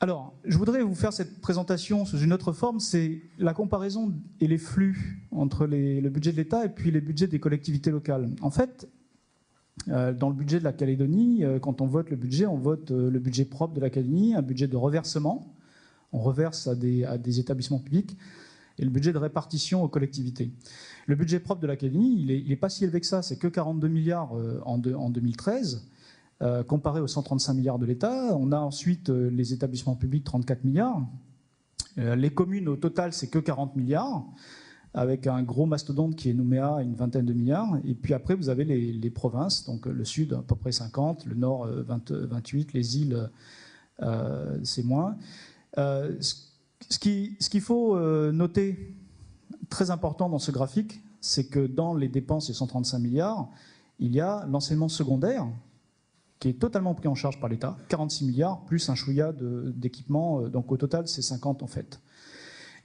Alors, je voudrais vous faire cette présentation sous une autre forme, c'est la comparaison et les flux entre le budget de l'État et puis les budgets des collectivités locales. En fait, dans le budget de la Calédonie, quand on vote le budget, on vote le budget propre de la Calédonie, un budget de reversement, on reverse à des établissements publics, et le budget de répartition aux collectivités. Le budget propre de la Calédonie, il n'est pas si élevé que ça, c'est que 42 milliards en 2013, comparé aux 135 milliards de l'État. On a ensuite les établissements publics, 34 milliards. Les communes, au total, c'est que 40 milliards, avec un gros mastodonte qui est Nouméa, une vingtaine de milliards. Et puis après, vous avez les provinces, donc le sud, à peu près 50, le nord, 28, les îles, c'est moins. Ce qu'il faut noter, très important dans ce graphique, c'est que dans les dépenses des 135 milliards, il y a l'enseignement secondaire, qui est totalement pris en charge par l'État, 46 milliards, plus un chouïa d'équipements, donc au total, c'est 50 en fait.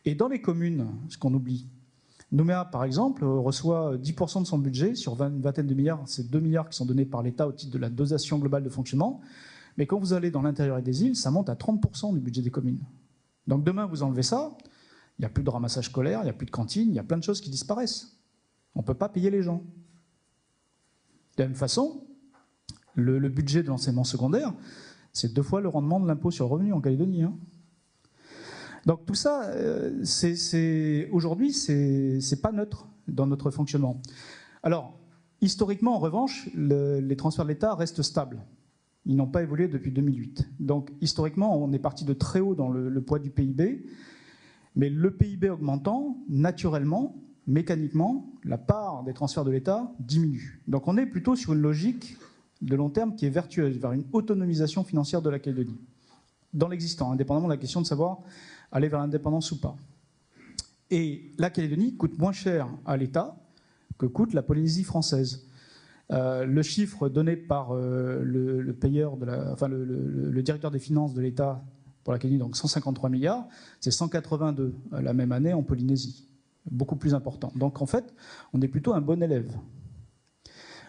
Et dans les communes, ce qu'on oublie, Nouméa, par exemple, reçoit 10% de son budget, sur une vingtaine de milliards, c'est 2 milliards qui sont donnés par l'État au titre de la dosation globale de fonctionnement, mais quand vous allez dans l'intérieur des îles, ça monte à 30% du budget des communes. Donc demain, vous enlevez ça, il n'y a plus de ramassage scolaire, il n'y a plus de cantine, il y a plein de choses qui disparaissent. On ne peut pas payer les gens. De la même façon, le budget de l'enseignement secondaire, c'est 2 fois le rendement de l'impôt sur le revenu en Calédonie. Hein. Donc tout ça, aujourd'hui, c'est pas neutre dans notre fonctionnement. Alors, historiquement, en revanche, les transferts de l'État restent stables. Ils n'ont pas évolué depuis 2008. Donc, historiquement, on est parti de très haut dans le poids du PIB, mais le PIB augmentant, naturellement, mécaniquement, la part des transferts de l'État diminue. Donc, on est plutôt sur une logique de long terme qui est vertueuse, vers une autonomisation financière de la Calédonie, dans l'existant, indépendamment de la question de savoir aller vers l'indépendance ou pas. Et la Calédonie coûte moins cher à l'État que coûte la Polynésie française. Le chiffre donné par le payeur, le directeur des finances de l'État pour la Calédonie, donc 153 milliards, c'est 182 la même année en Polynésie, beaucoup plus important. Donc en fait, on est plutôt un bon élève.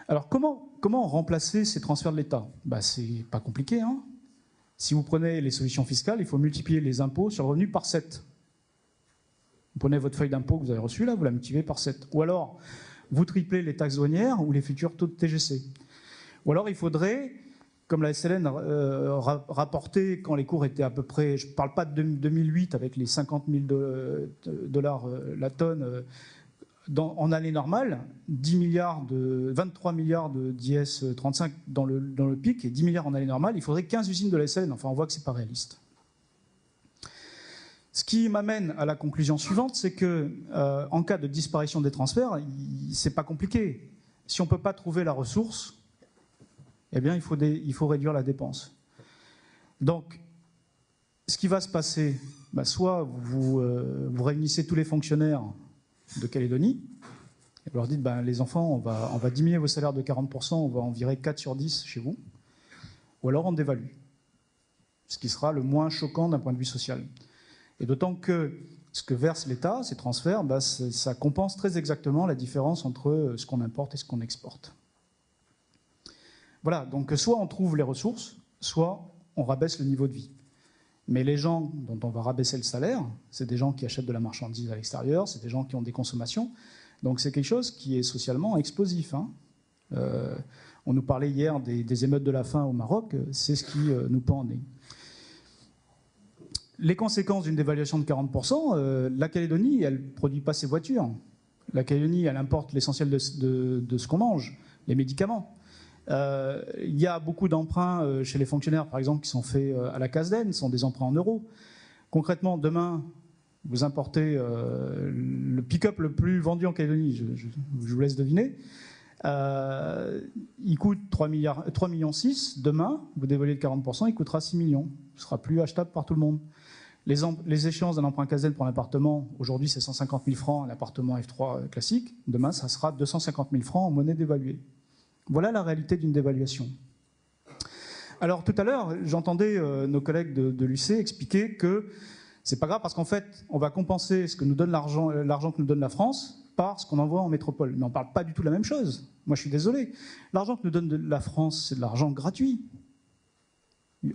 Alors comment remplacer ces transferts de l'État? C'est pas compliqué, hein. Si vous prenez les solutions fiscales, il faut multiplier les impôts sur le revenu par 7. Vous prenez votre feuille d'impôt que vous avez reçue là, vous la multipliez par 7. Ou alors, vous triplez les taxes douanières ou les futurs taux de TGC. Ou alors, il faudrait, comme la SLN rapportait quand les cours étaient à peu près, je ne parle pas de 2008 avec les 50 000 dollars la tonne, en année normale, 23 milliards d'IS 35 dans le pic et 10 milliards en année normale, il faudrait 15 usines de la SLN. Enfin, on voit que ce n'est pas réaliste. Ce qui m'amène à la conclusion suivante, c'est que en cas de disparition des transferts, c'est pas compliqué. Si on ne peut pas trouver la ressource, eh bien, il faut réduire la dépense. Donc, ce qui va se passer, soit vous réunissez tous les fonctionnaires de Calédonie, et vous leur dites, les enfants, on va diminuer vos salaires de 40%, on va en virer 4 sur 10 chez vous, ou alors on dévalue, ce qui sera le moins choquant d'un point de vue social. Et d'autant que ce que verse l'État, ces transferts, ça compense très exactement la différence entre ce qu'on importe et ce qu'on exporte. Voilà, donc soit on trouve les ressources, soit on rabaisse le niveau de vie. Mais les gens dont on va rabaisser le salaire, c'est des gens qui achètent de la marchandise à l'extérieur, c'est des gens qui ont des consommations. Donc c'est quelque chose qui est socialement explosif. Hein. On nous parlait hier des émeutes de la faim au Maroc, c'est ce qui nous pend au nez. Les conséquences d'une dévaluation de 40%, la Calédonie, elle ne produit pas ses voitures. La Calédonie, elle importe l'essentiel de ce qu'on mange, les médicaments. Il y a beaucoup d'emprunts chez les fonctionnaires, par exemple, qui sont faits à la CASDEN, ce sont des emprunts en euros. Concrètement, demain, vous importez le pick-up le plus vendu en Calédonie, je vous laisse deviner. Il coûte 3,6 millions. Demain, vous dévaluez de 40%, il coûtera 6 millions. Ce ne sera plus achetable par tout le monde. Les échéances d'un emprunt CASDEN pour un appartement, aujourd'hui, c'est 150 000 francs, un appartement F3 classique. Demain, ça sera 250 000 francs en monnaie dévaluée. Voilà la réalité d'une dévaluation. Alors tout à l'heure, j'entendais nos collègues de l'UC expliquer que c'est pas grave parce qu'en fait, on va compenser ce que nous donne l'argent que nous donne la France par ce qu'on envoie en métropole. Mais on ne parle pas du tout de la même chose. Moi, je suis désolé. L'argent que nous donne la France, c'est de l'argent gratuit.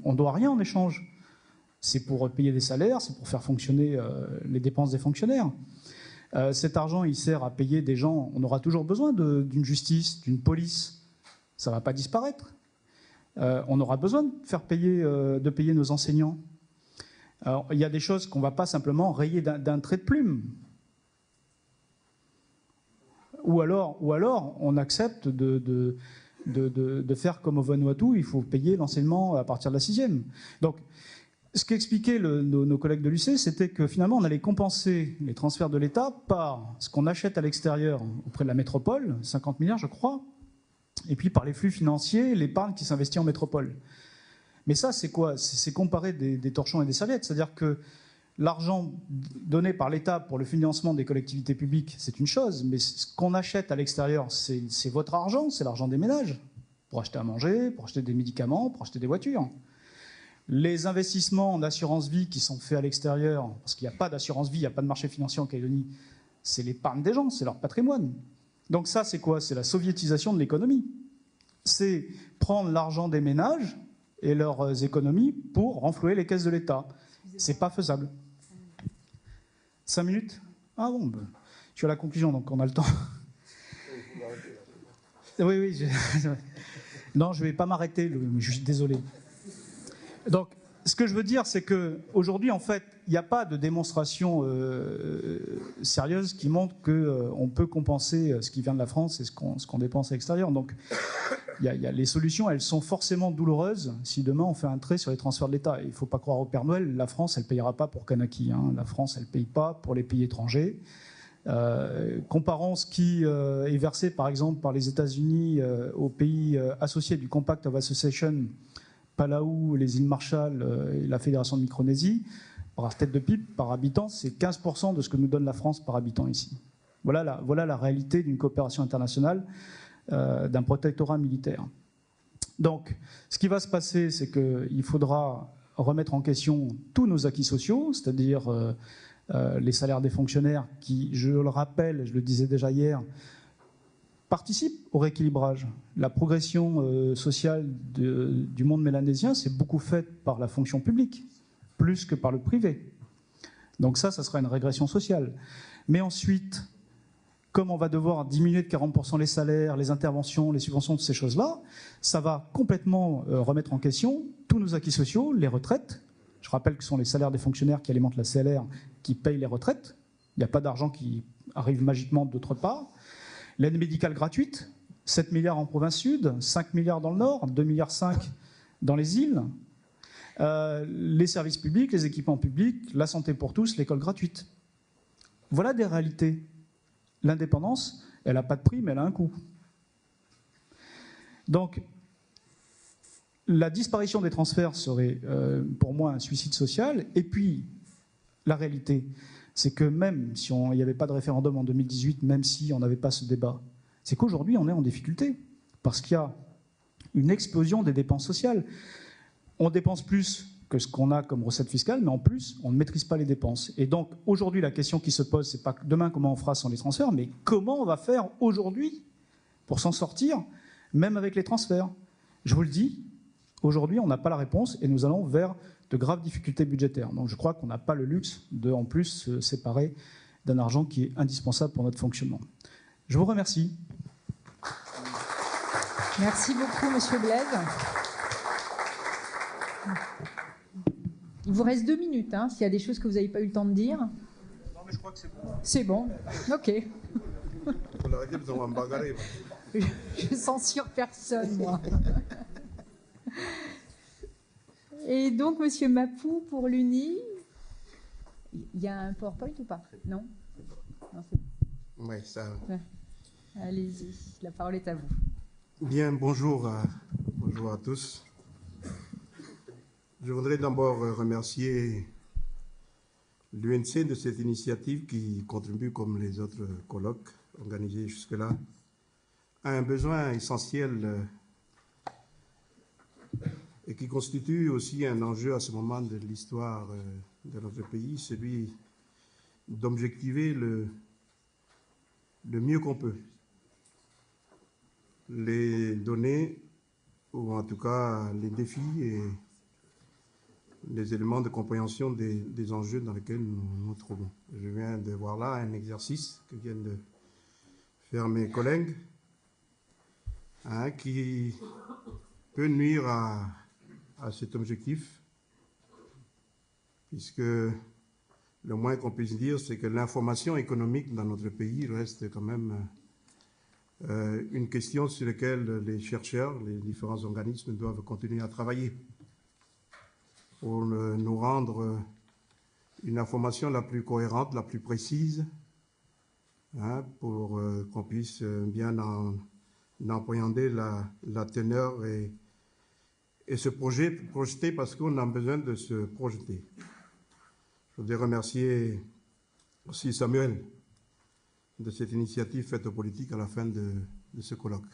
On ne doit rien en échange. C'est pour payer des salaires, c'est pour faire fonctionner les dépenses des fonctionnaires. Cet argent, il sert à payer des gens. On aura toujours besoin d'une justice, d'une police. Ça ne va pas disparaître. On aura besoin de payer nos enseignants. Alors, il y a des choses qu'on ne va pas simplement rayer d'un trait de plume. Ou alors on accepte de faire comme au Vanuatu, il faut payer l'enseignement à partir de la 6e. Donc, ce qu'expliquaient nos collègues de l'UC, c'était que finalement, on allait compenser les transferts de l'État par ce qu'on achète à l'extérieur auprès de la métropole, 50 milliards, je crois, et puis par les flux financiers, l'épargne qui s'investit en métropole. Mais ça, c'est quoi? C'est comparer des torchons et des serviettes. C'est-à-dire que l'argent donné par l'État pour le financement des collectivités publiques, c'est une chose, mais ce qu'on achète à l'extérieur, c'est votre argent, c'est l'argent des ménages, pour acheter à manger, pour acheter des médicaments, pour acheter des voitures. Les investissements en assurance vie qui sont faits à l'extérieur, parce qu'il n'y a pas d'assurance vie, il n'y a pas de marché financier en Calédonie, c'est l'épargne des gens, c'est leur patrimoine. Donc ça, c'est quoi? C'est la soviétisation de l'économie. C'est prendre l'argent des ménages et leurs économies pour renflouer les caisses de l'État. C'est pas faisable. 5 minutes? Ah bon, je suis à la conclusion, donc on a le temps. Oui. Non, je ne vais pas m'arrêter, je suis désolé. Donc, ce que je veux dire, c'est qu'aujourd'hui, en fait, il n'y a pas de démonstration sérieuse qui montre qu'on peut compenser ce qui vient de la France et ce qu'on dépense à l'extérieur. Donc, les solutions, elles sont forcément douloureuses si demain on fait un trait sur les transferts de l'État. Il ne faut pas croire au Père Noël, la France, elle ne payera pas pour Kanaki. Hein. La France, elle ne paye pas pour les pays étrangers. Comparons ce qui est versé, par exemple, par les États-Unis aux pays associés du Compact of Association, Palau, les îles Marshall et la Fédération de Micronésie, par tête de pipe, par habitant, c'est 15% de ce que nous donne la France par habitant ici. Voilà la réalité d'une coopération internationale, d'un protectorat militaire. Donc, ce qui va se passer, c'est qu'il faudra remettre en question tous nos acquis sociaux, c'est-à-dire les salaires des fonctionnaires qui, je le rappelle, je le disais déjà hier, participent au rééquilibrage. La progression sociale du monde mélanésien, c'est beaucoup faite par la fonction publique, plus que par le privé. Donc ça sera une régression sociale. Mais ensuite, comme on va devoir diminuer de 40% les salaires, les interventions, les subventions, toutes ces choses-là, ça va complètement remettre en question tous nos acquis sociaux, les retraites. Je rappelle que ce sont les salaires des fonctionnaires qui alimentent la CLR qui payent les retraites. Il n'y a pas d'argent qui arrive magiquement d'autre part. L'aide médicale gratuite, 7 milliards en province sud, 5 milliards dans le nord, 2,5 milliards dans les îles. Les services publics, les équipements publics, la santé pour tous, l'école gratuite. Voilà des réalités. L'indépendance, elle n'a pas de prix, mais elle a un coût. Donc, la disparition des transferts serait pour moi un suicide social. Et puis, la réalité, c'est que même si il n'y avait pas de référendum en 2018, même si on n'avait pas ce débat, c'est qu'aujourd'hui, on est en difficulté. Parce qu'il y a une explosion des dépenses sociales. On dépense plus que ce qu'on a comme recette fiscale, mais en plus, on ne maîtrise pas les dépenses. Et donc, aujourd'hui, la question qui se pose, c'est pas demain comment on fera sans les transferts, mais comment on va faire aujourd'hui pour s'en sortir, même avec les transferts. Je vous le dis, aujourd'hui, on n'a pas la réponse et nous allons vers de graves difficultés budgétaires. Donc, je crois qu'on n'a pas le luxe de, en plus, se séparer d'un argent qui est indispensable pour notre fonctionnement. Je vous remercie. Merci beaucoup, Monsieur Blaise. Il vous reste 2 minutes, hein, s'il y a des choses que vous n'avez pas eu le temps de dire. Non, mais je crois que c'est bon. C'est bon, ok. Pour l'arrêter, nous allons bagarrer. Je censure personne, moi. Et donc, Monsieur Mapou, pour l'UNI, il y a un PowerPoint ou pas? Non, non, c'est bon. Oui, ça. Ouais. Allez-y, la parole est à vous. Bien, bonjour à tous. Je voudrais d'abord remercier l'UNC de cette initiative qui contribue, comme les autres colloques organisés jusque-là, à un besoin essentiel et qui constitue aussi un enjeu à ce moment de l'histoire de notre pays, celui d'objectiver le mieux qu'on peut les données, ou en tout cas les défis et les éléments de compréhension des enjeux dans lesquels nous nous trouvons. Je viens de voir là un exercice que viennent de faire mes collègues, qui peut nuire à cet objectif, puisque le moins qu'on puisse dire, c'est que l'information économique dans notre pays reste quand même une question sur laquelle les chercheurs, les différents organismes doivent continuer à travailler pour nous rendre une information la plus cohérente, la plus précise, pour qu'on puisse bien en appréhender la teneur et se projeter parce qu'on a besoin de se projeter. Je voudrais remercier aussi Samuel de cette initiative faite aux politiques à la fin de ce colloque.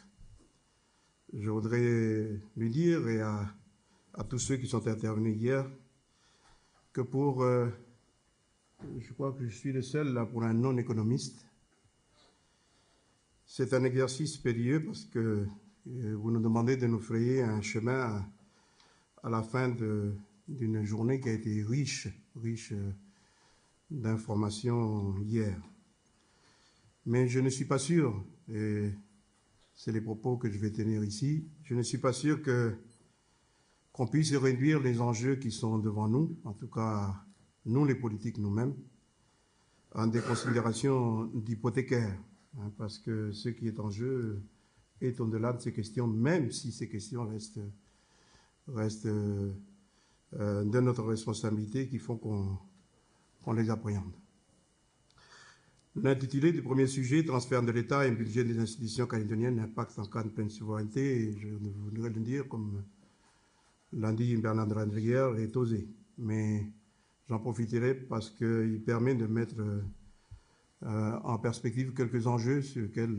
Je voudrais lui dire et à tous ceux qui sont intervenus hier que je crois que je suis le seul là pour un non-économiste. C'est un exercice périlleux parce que vous nous demandez de nous frayer un chemin à la fin d'une journée qui a été riche d'informations hier. Mais je ne suis pas sûr, et c'est les propos que je vais tenir ici, je ne suis pas sûr qu'on puisse réduire les enjeux qui sont devant nous, en tout cas nous les politiques nous-mêmes, en des considérations d'hypothécaires, parce que ce qui est en jeu est au-delà de ces questions, même si ces questions restent de notre responsabilité qui font qu'on les appréhende. L'intitulé du premier sujet, transfert de l'État et un budget des institutions calédoniennes, impact en cas de pleine souveraineté, et je voudrais le dire, comme l'a dit Bernard de Randrière, est osé. Mais j'en profiterai parce qu'il permet de mettre en perspective quelques enjeux sur lesquels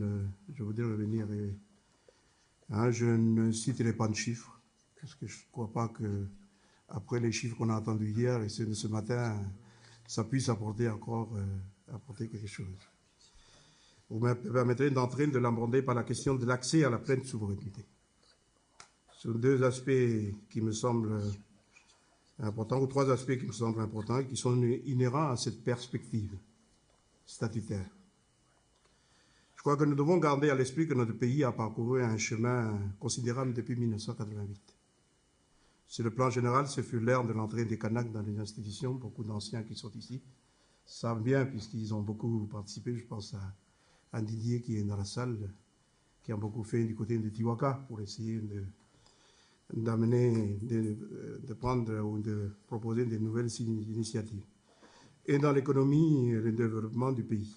je voudrais revenir. Je ne citerai pas de chiffres, parce que je ne crois pas que, après les chiffres qu'on a entendus hier et ceux de ce matin, ça puisse apporter quelque chose. Vous me permettrez d'entrer, de l'aborder par la question de l'accès à la pleine souveraineté. Ce sont deux aspects qui me semblent importants, ou trois aspects qui me semblent importants, qui sont inhérents à cette perspective statutaire. Je crois que nous devons garder à l'esprit que notre pays a parcouru un chemin considérable depuis 1988. Sur le plan général, ce fut l'ère de l'entrée des Kanaks dans les institutions. Beaucoup d'anciens qui sont ici savent bien, puisqu'ils ont beaucoup participé. Je pense à Didier qui est dans la salle, qui a beaucoup fait du côté de Tiwaka pour essayer d'amener, de prendre ou de proposer des nouvelles initiatives. Et dans l'économie et le développement du pays,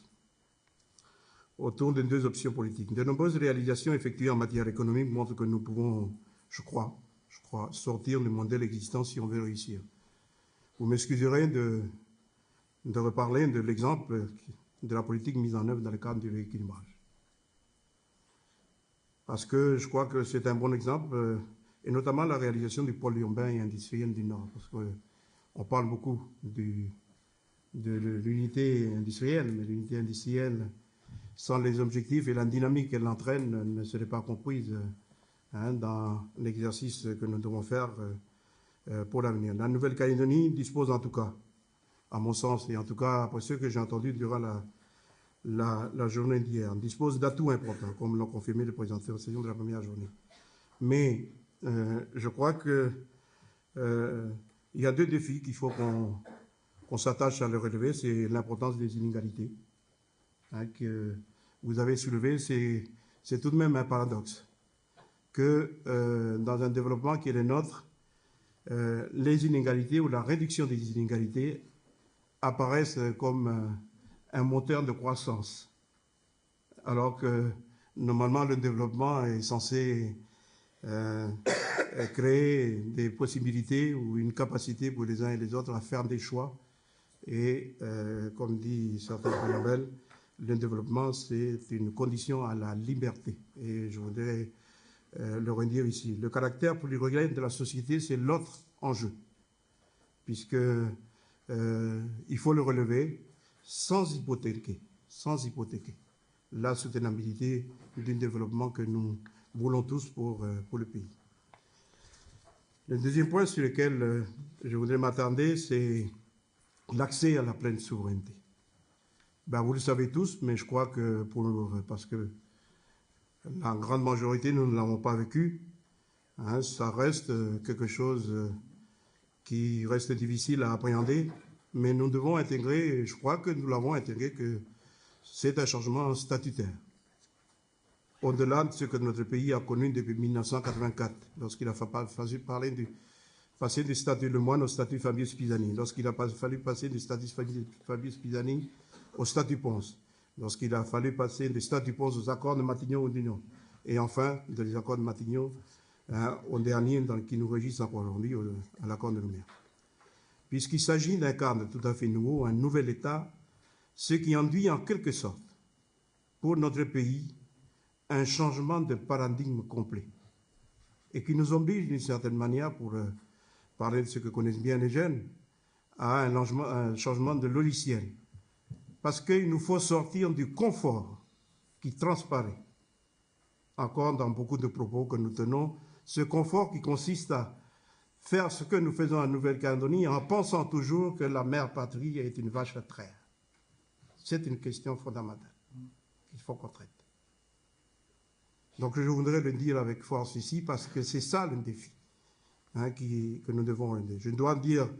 autour de deux options politiques. De nombreuses réalisations effectuées en matière économique montrent que nous pouvons, je crois, sortir du modèle existant si on veut réussir. Vous m'excuserez de reparler de l'exemple de la politique mise en œuvre dans le cadre du rééquilibrage. Parce que je crois que c'est un bon exemple, et notamment la réalisation du pôle urbain et industriel du Nord. Parce qu'on parle beaucoup de l'unité industrielle, mais l'unité industrielle, sans les objectifs et la dynamique qu'elle entraîne, ne serait pas comprise dans l'exercice que nous devons faire pour l'avenir. La Nouvelle-Calédonie dispose en tout cas, à mon sens, et en tout cas après ce que j'ai entendu durant la journée d'hier, dispose d'atouts importants, comme l'ont confirmé le président de la première journée. Mais je crois qu'il y a deux défis qu'il faut qu'on s'attache à les relever. C'est l'importance des inégalités que vous avez soulevé. C'est tout de même un paradoxe que dans un développement qui est le nôtre, les inégalités ou la réduction des inégalités apparaissent comme un moteur de croissance, alors que normalement le développement est censé créer des possibilités ou une capacité pour les uns et les autres à faire des choix. Et comme dit certains prix Nobel, le développement, c'est une condition à la liberté. Et je voudrais le redire ici. Le caractère pluriel de la société, c'est l'autre enjeu, puisque il faut le relever sans hypothéquer la soutenabilité du développement que nous voulons tous pour le pays. Le deuxième point sur lequel je voudrais m'attarder, c'est l'accès à la pleine souveraineté. Vous le savez tous, mais je crois que parce que la grande majorité, nous ne l'avons pas vécu, ça reste quelque chose qui reste difficile à appréhender, mais nous devons intégrer, et je crois que nous l'avons intégré, que c'est un changement statutaire. Au-delà de ce que notre pays a connu depuis 1984, lorsqu'il a fallu passer du statut Lemoine au statut Fabius Pisani, lorsqu'il a fallu passer du statut Fabius Pisani au statut Ponce, lorsqu'il a fallu passer du statut Ponce aux accords de Matignon ou d'Union, et enfin des accords de Matignon au dernier qui nous régissent encore aujourd'hui, à l'accord de Nouméa. Puisqu'il s'agit d'un cadre tout à fait nouveau, un nouvel État, ce qui induit en quelque sorte pour notre pays un changement de paradigme complet et qui nous oblige d'une certaine manière, pour parler de ce que connaissent bien les jeunes, à un changement de logiciel. Parce qu'il nous faut sortir du confort qui transparaît encore dans beaucoup de propos que nous tenons, ce confort qui consiste à faire ce que nous faisons en Nouvelle-Calédonie en pensant toujours que la mère patrie est une vache à traire. C'est une question fondamentale qu'il faut qu'on traite. Donc je voudrais le dire avec force ici parce que c'est ça le défi que nous devons relever. Je dois dire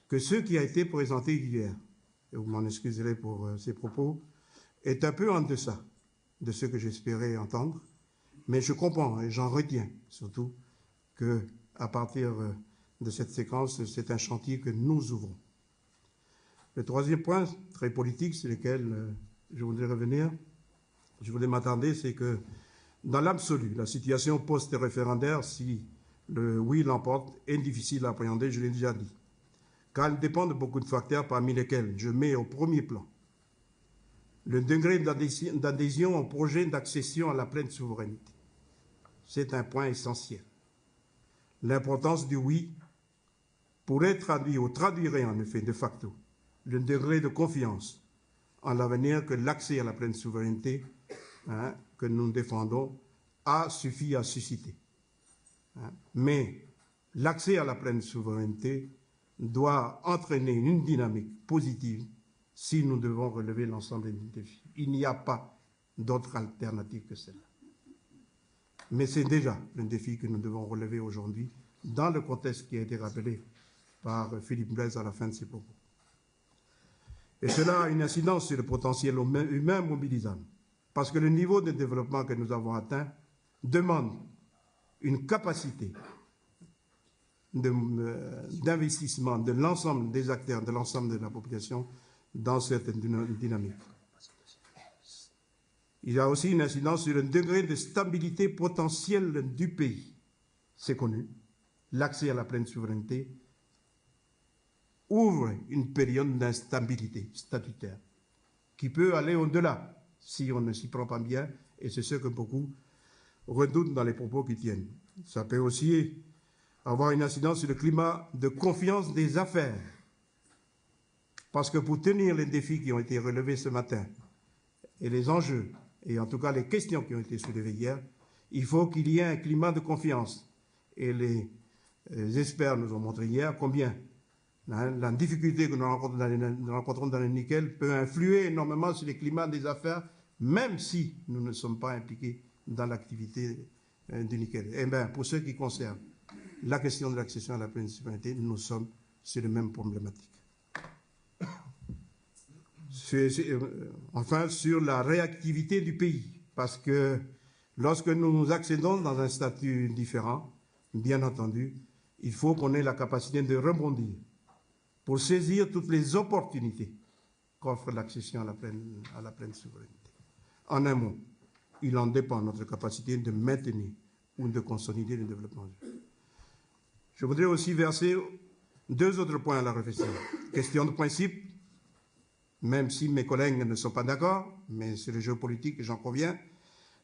que ce qui a été présenté hier, et vous m'en excuserez pour ces propos, est un peu en deçà de ce que j'espérais entendre, mais je comprends et j'en retiens surtout qu'à partir de cette séquence, c'est un chantier que nous ouvrons. Le troisième point, très politique, sur lequel je voudrais revenir, je voulais m'attarder, c'est que dans l'absolu, la situation post-référendaire, si le oui l'emporte, est difficile à appréhender, je l'ai déjà dit, car elle dépend de beaucoup de facteurs, parmi lesquels je mets au premier plan le degré d'adhésion au projet d'accession à la pleine souveraineté. C'est un point essentiel. L'importance du oui pourrait traduire ou traduirait en effet de facto le degré de confiance en l'avenir que l'accès à la pleine souveraineté que nous défendons a suffi à susciter. Mais l'accès à la pleine souveraineté doit entraîner une dynamique positive si nous devons relever l'ensemble des défis. Il n'y a pas d'autre alternative que celle-là. Mais c'est déjà le défi que nous devons relever aujourd'hui dans le contexte qui a été rappelé par Philippe Blaise à la fin de ses propos. Et cela a une incidence sur le potentiel humain mobilisable, parce que le niveau de développement que nous avons atteint demande une capacité d'investissement de l'ensemble des acteurs, de l'ensemble de la population dans cette dynamique. Il y a aussi une incidence sur le degré de stabilité potentielle du pays. C'est connu. L'accès à la pleine souveraineté ouvre une période d'instabilité statutaire qui peut aller au-delà si on ne s'y prend pas bien, et c'est ce que beaucoup redoutent dans les propos qui tiennent. Ça peut aussi avoir une incidence sur le climat de confiance des affaires. Parce que pour tenir les défis qui ont été relevés ce matin, et les enjeux, et en tout cas les questions qui ont été soulevées hier, il faut qu'il y ait un climat de confiance. Et les experts nous ont montré hier combien la difficulté que nous rencontrons dans le nickel peut influer énormément sur les climats des affaires, même si nous ne sommes pas impliqués dans l'activité du nickel. Eh bien, pour ce qui concerne la question de l'accession à la pleine souveraineté, nous sommes sur les mêmes problématiques. Enfin, sur la réactivité du pays, parce que lorsque nous accédons dans un statut différent, bien entendu, il faut qu'on ait la capacité de rebondir pour saisir toutes les opportunités qu'offre l'accession à la pleine souveraineté. En un mot, il en dépend notre capacité de maintenir ou de consolider le développement. Je voudrais aussi verser deux autres points à la réflexion. Question de principe, même si mes collègues ne sont pas d'accord, mais c'est le jeu politique, j'en conviens,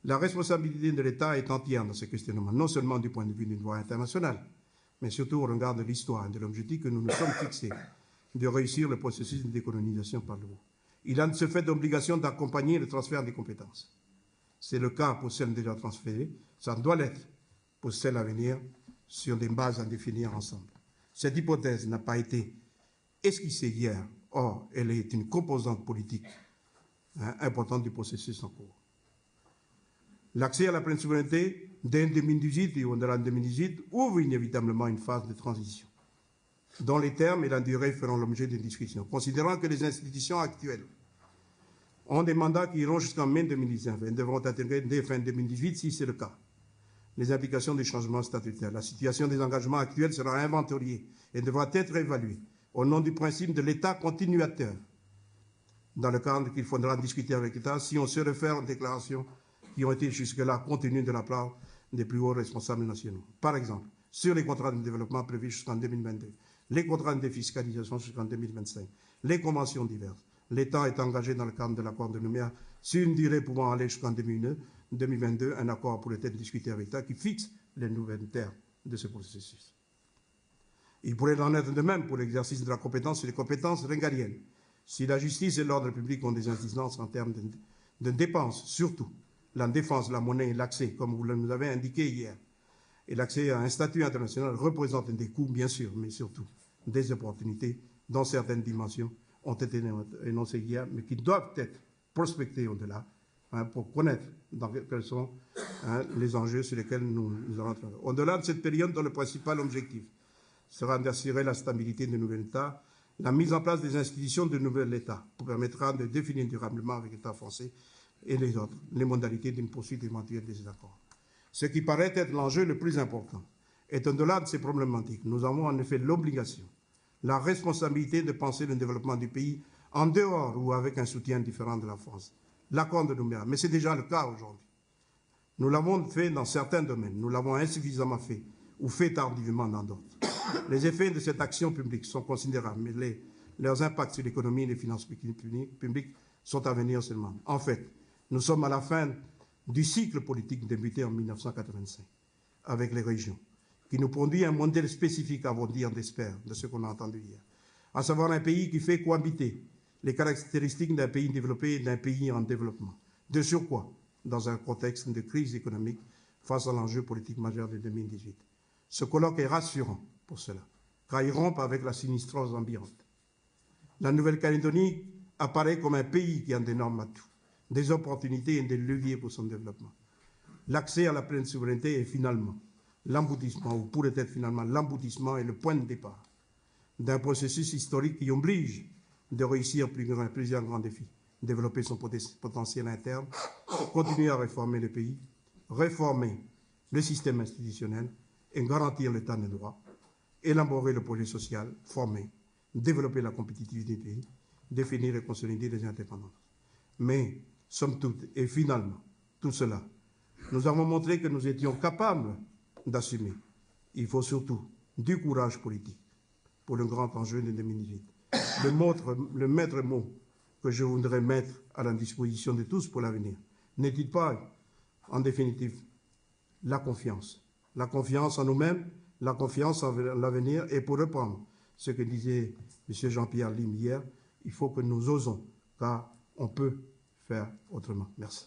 la responsabilité de l'État est entière dans ce questionnement, non seulement du point de vue du droit international, mais surtout au regard de l'histoire et de l'objectif que nous nous sommes fixés, de réussir le processus de décolonisation par le haut. Il a de ce fait d'obligation d'accompagner le transfert des compétences. C'est le cas pour celles déjà transférées, ça doit l'être pour celles à venir sur des bases à définir ensemble. Cette hypothèse n'a pas été esquissée hier, or elle est une composante politique importante du processus en cours. L'accès à la pleine souveraineté, dès 2018 et au-delà de 2018, ouvre inévitablement une phase de transition, dont les termes et la durée feront l'objet d'une discussion. Considérant que les institutions actuelles ont des mandats qui iront jusqu'en mai 2019 et devront intégrer dès fin 2018, si c'est le cas, les implications des changements statutaires. La situation des engagements actuels sera inventoriée et devra être évaluée au nom du principe de l'État continuateur, dans le cadre qu'il faudra discuter avec l'État si on se réfère aux déclarations qui ont été jusque-là contenues de la part des plus hauts responsables nationaux. Par exemple, sur les contrats de développement prévus jusqu'en 2022, les contrats de défiscalisation jusqu'en 2025, les conventions diverses. L'État est engagé dans le cadre de l'accord de Nouméa sur une durée pouvant aller jusqu'en 2022, un accord pourrait être discuté avec l'État qui fixe les nouvelles termes de ce processus. Il pourrait en être de même pour l'exercice de la compétence et les compétences régaliennes. Si la justice et l'ordre public ont des incidences en termes de dépenses, surtout la défense, la monnaie et l'accès, comme vous nous avez indiqué hier, et l'accès à un statut international représente des coûts, bien sûr, mais surtout des opportunités dont certaines dimensions ont été énoncées hier, mais qui doivent être prospectées au-delà pour connaître quels sont les enjeux sur lesquels nous allons travailler. Au-delà de cette période, dont le principal objectif sera d'assurer la stabilité du nouvel État, la mise en place des institutions du nouvel État permettra de définir durablement avec l'État français et les autres les modalités d'une poursuite éventuelle des accords. Ce qui paraît être l'enjeu le plus important est au-delà de ces problématiques. Nous avons en effet l'obligation, la responsabilité de penser le développement du pays en dehors ou avec un soutien différent de la France. L'accord de Nouméa, mais c'est déjà le cas aujourd'hui. Nous l'avons fait dans certains domaines, nous l'avons insuffisamment fait ou fait tardivement dans d'autres. Les effets de cette action publique sont considérables, mais leurs impacts sur l'économie et les finances publiques sont à venir seulement. En fait, nous sommes à la fin du cycle politique débuté en 1985 avec les régions, qui nous produit un modèle spécifique, à dire d'espère, de ce qu'on a entendu hier, à savoir un pays qui fait cohabiter les caractéristiques d'un pays développé et d'un pays en développement. De surcroît, dans un contexte de crise économique face à l'enjeu politique majeur de 2018. Ce colloque est rassurant pour cela, car il rompt avec la sinistrose ambiante. La Nouvelle-Calédonie apparaît comme un pays qui a d'énormes atouts, des opportunités et des leviers pour son développement. L'accès à la pleine souveraineté est finalement l'aboutissement, ou pourrait être finalement l'aboutissement et le point de départ d'un processus historique qui oblige de réussir plusieurs grands défis. Développer son potentiel interne, continuer à réformer le pays, réformer le système institutionnel et garantir l'état de droit, élaborer le projet social, former, développer la compétitivité du pays, définir et consolider les indépendances. Mais, somme toute, et finalement, tout cela, nous avons montré que nous étions capables d'assumer. Il faut surtout du courage politique pour le grand enjeu de 2018. Le maître mot que je voudrais mettre à la disposition de tous pour l'avenir n'est-il pas, en définitive, la confiance en nous-mêmes, la confiance en l'avenir, et pour reprendre ce que disait M. Jean-Pierre Lim hier, il faut que nous osons, car on peut faire autrement. Merci.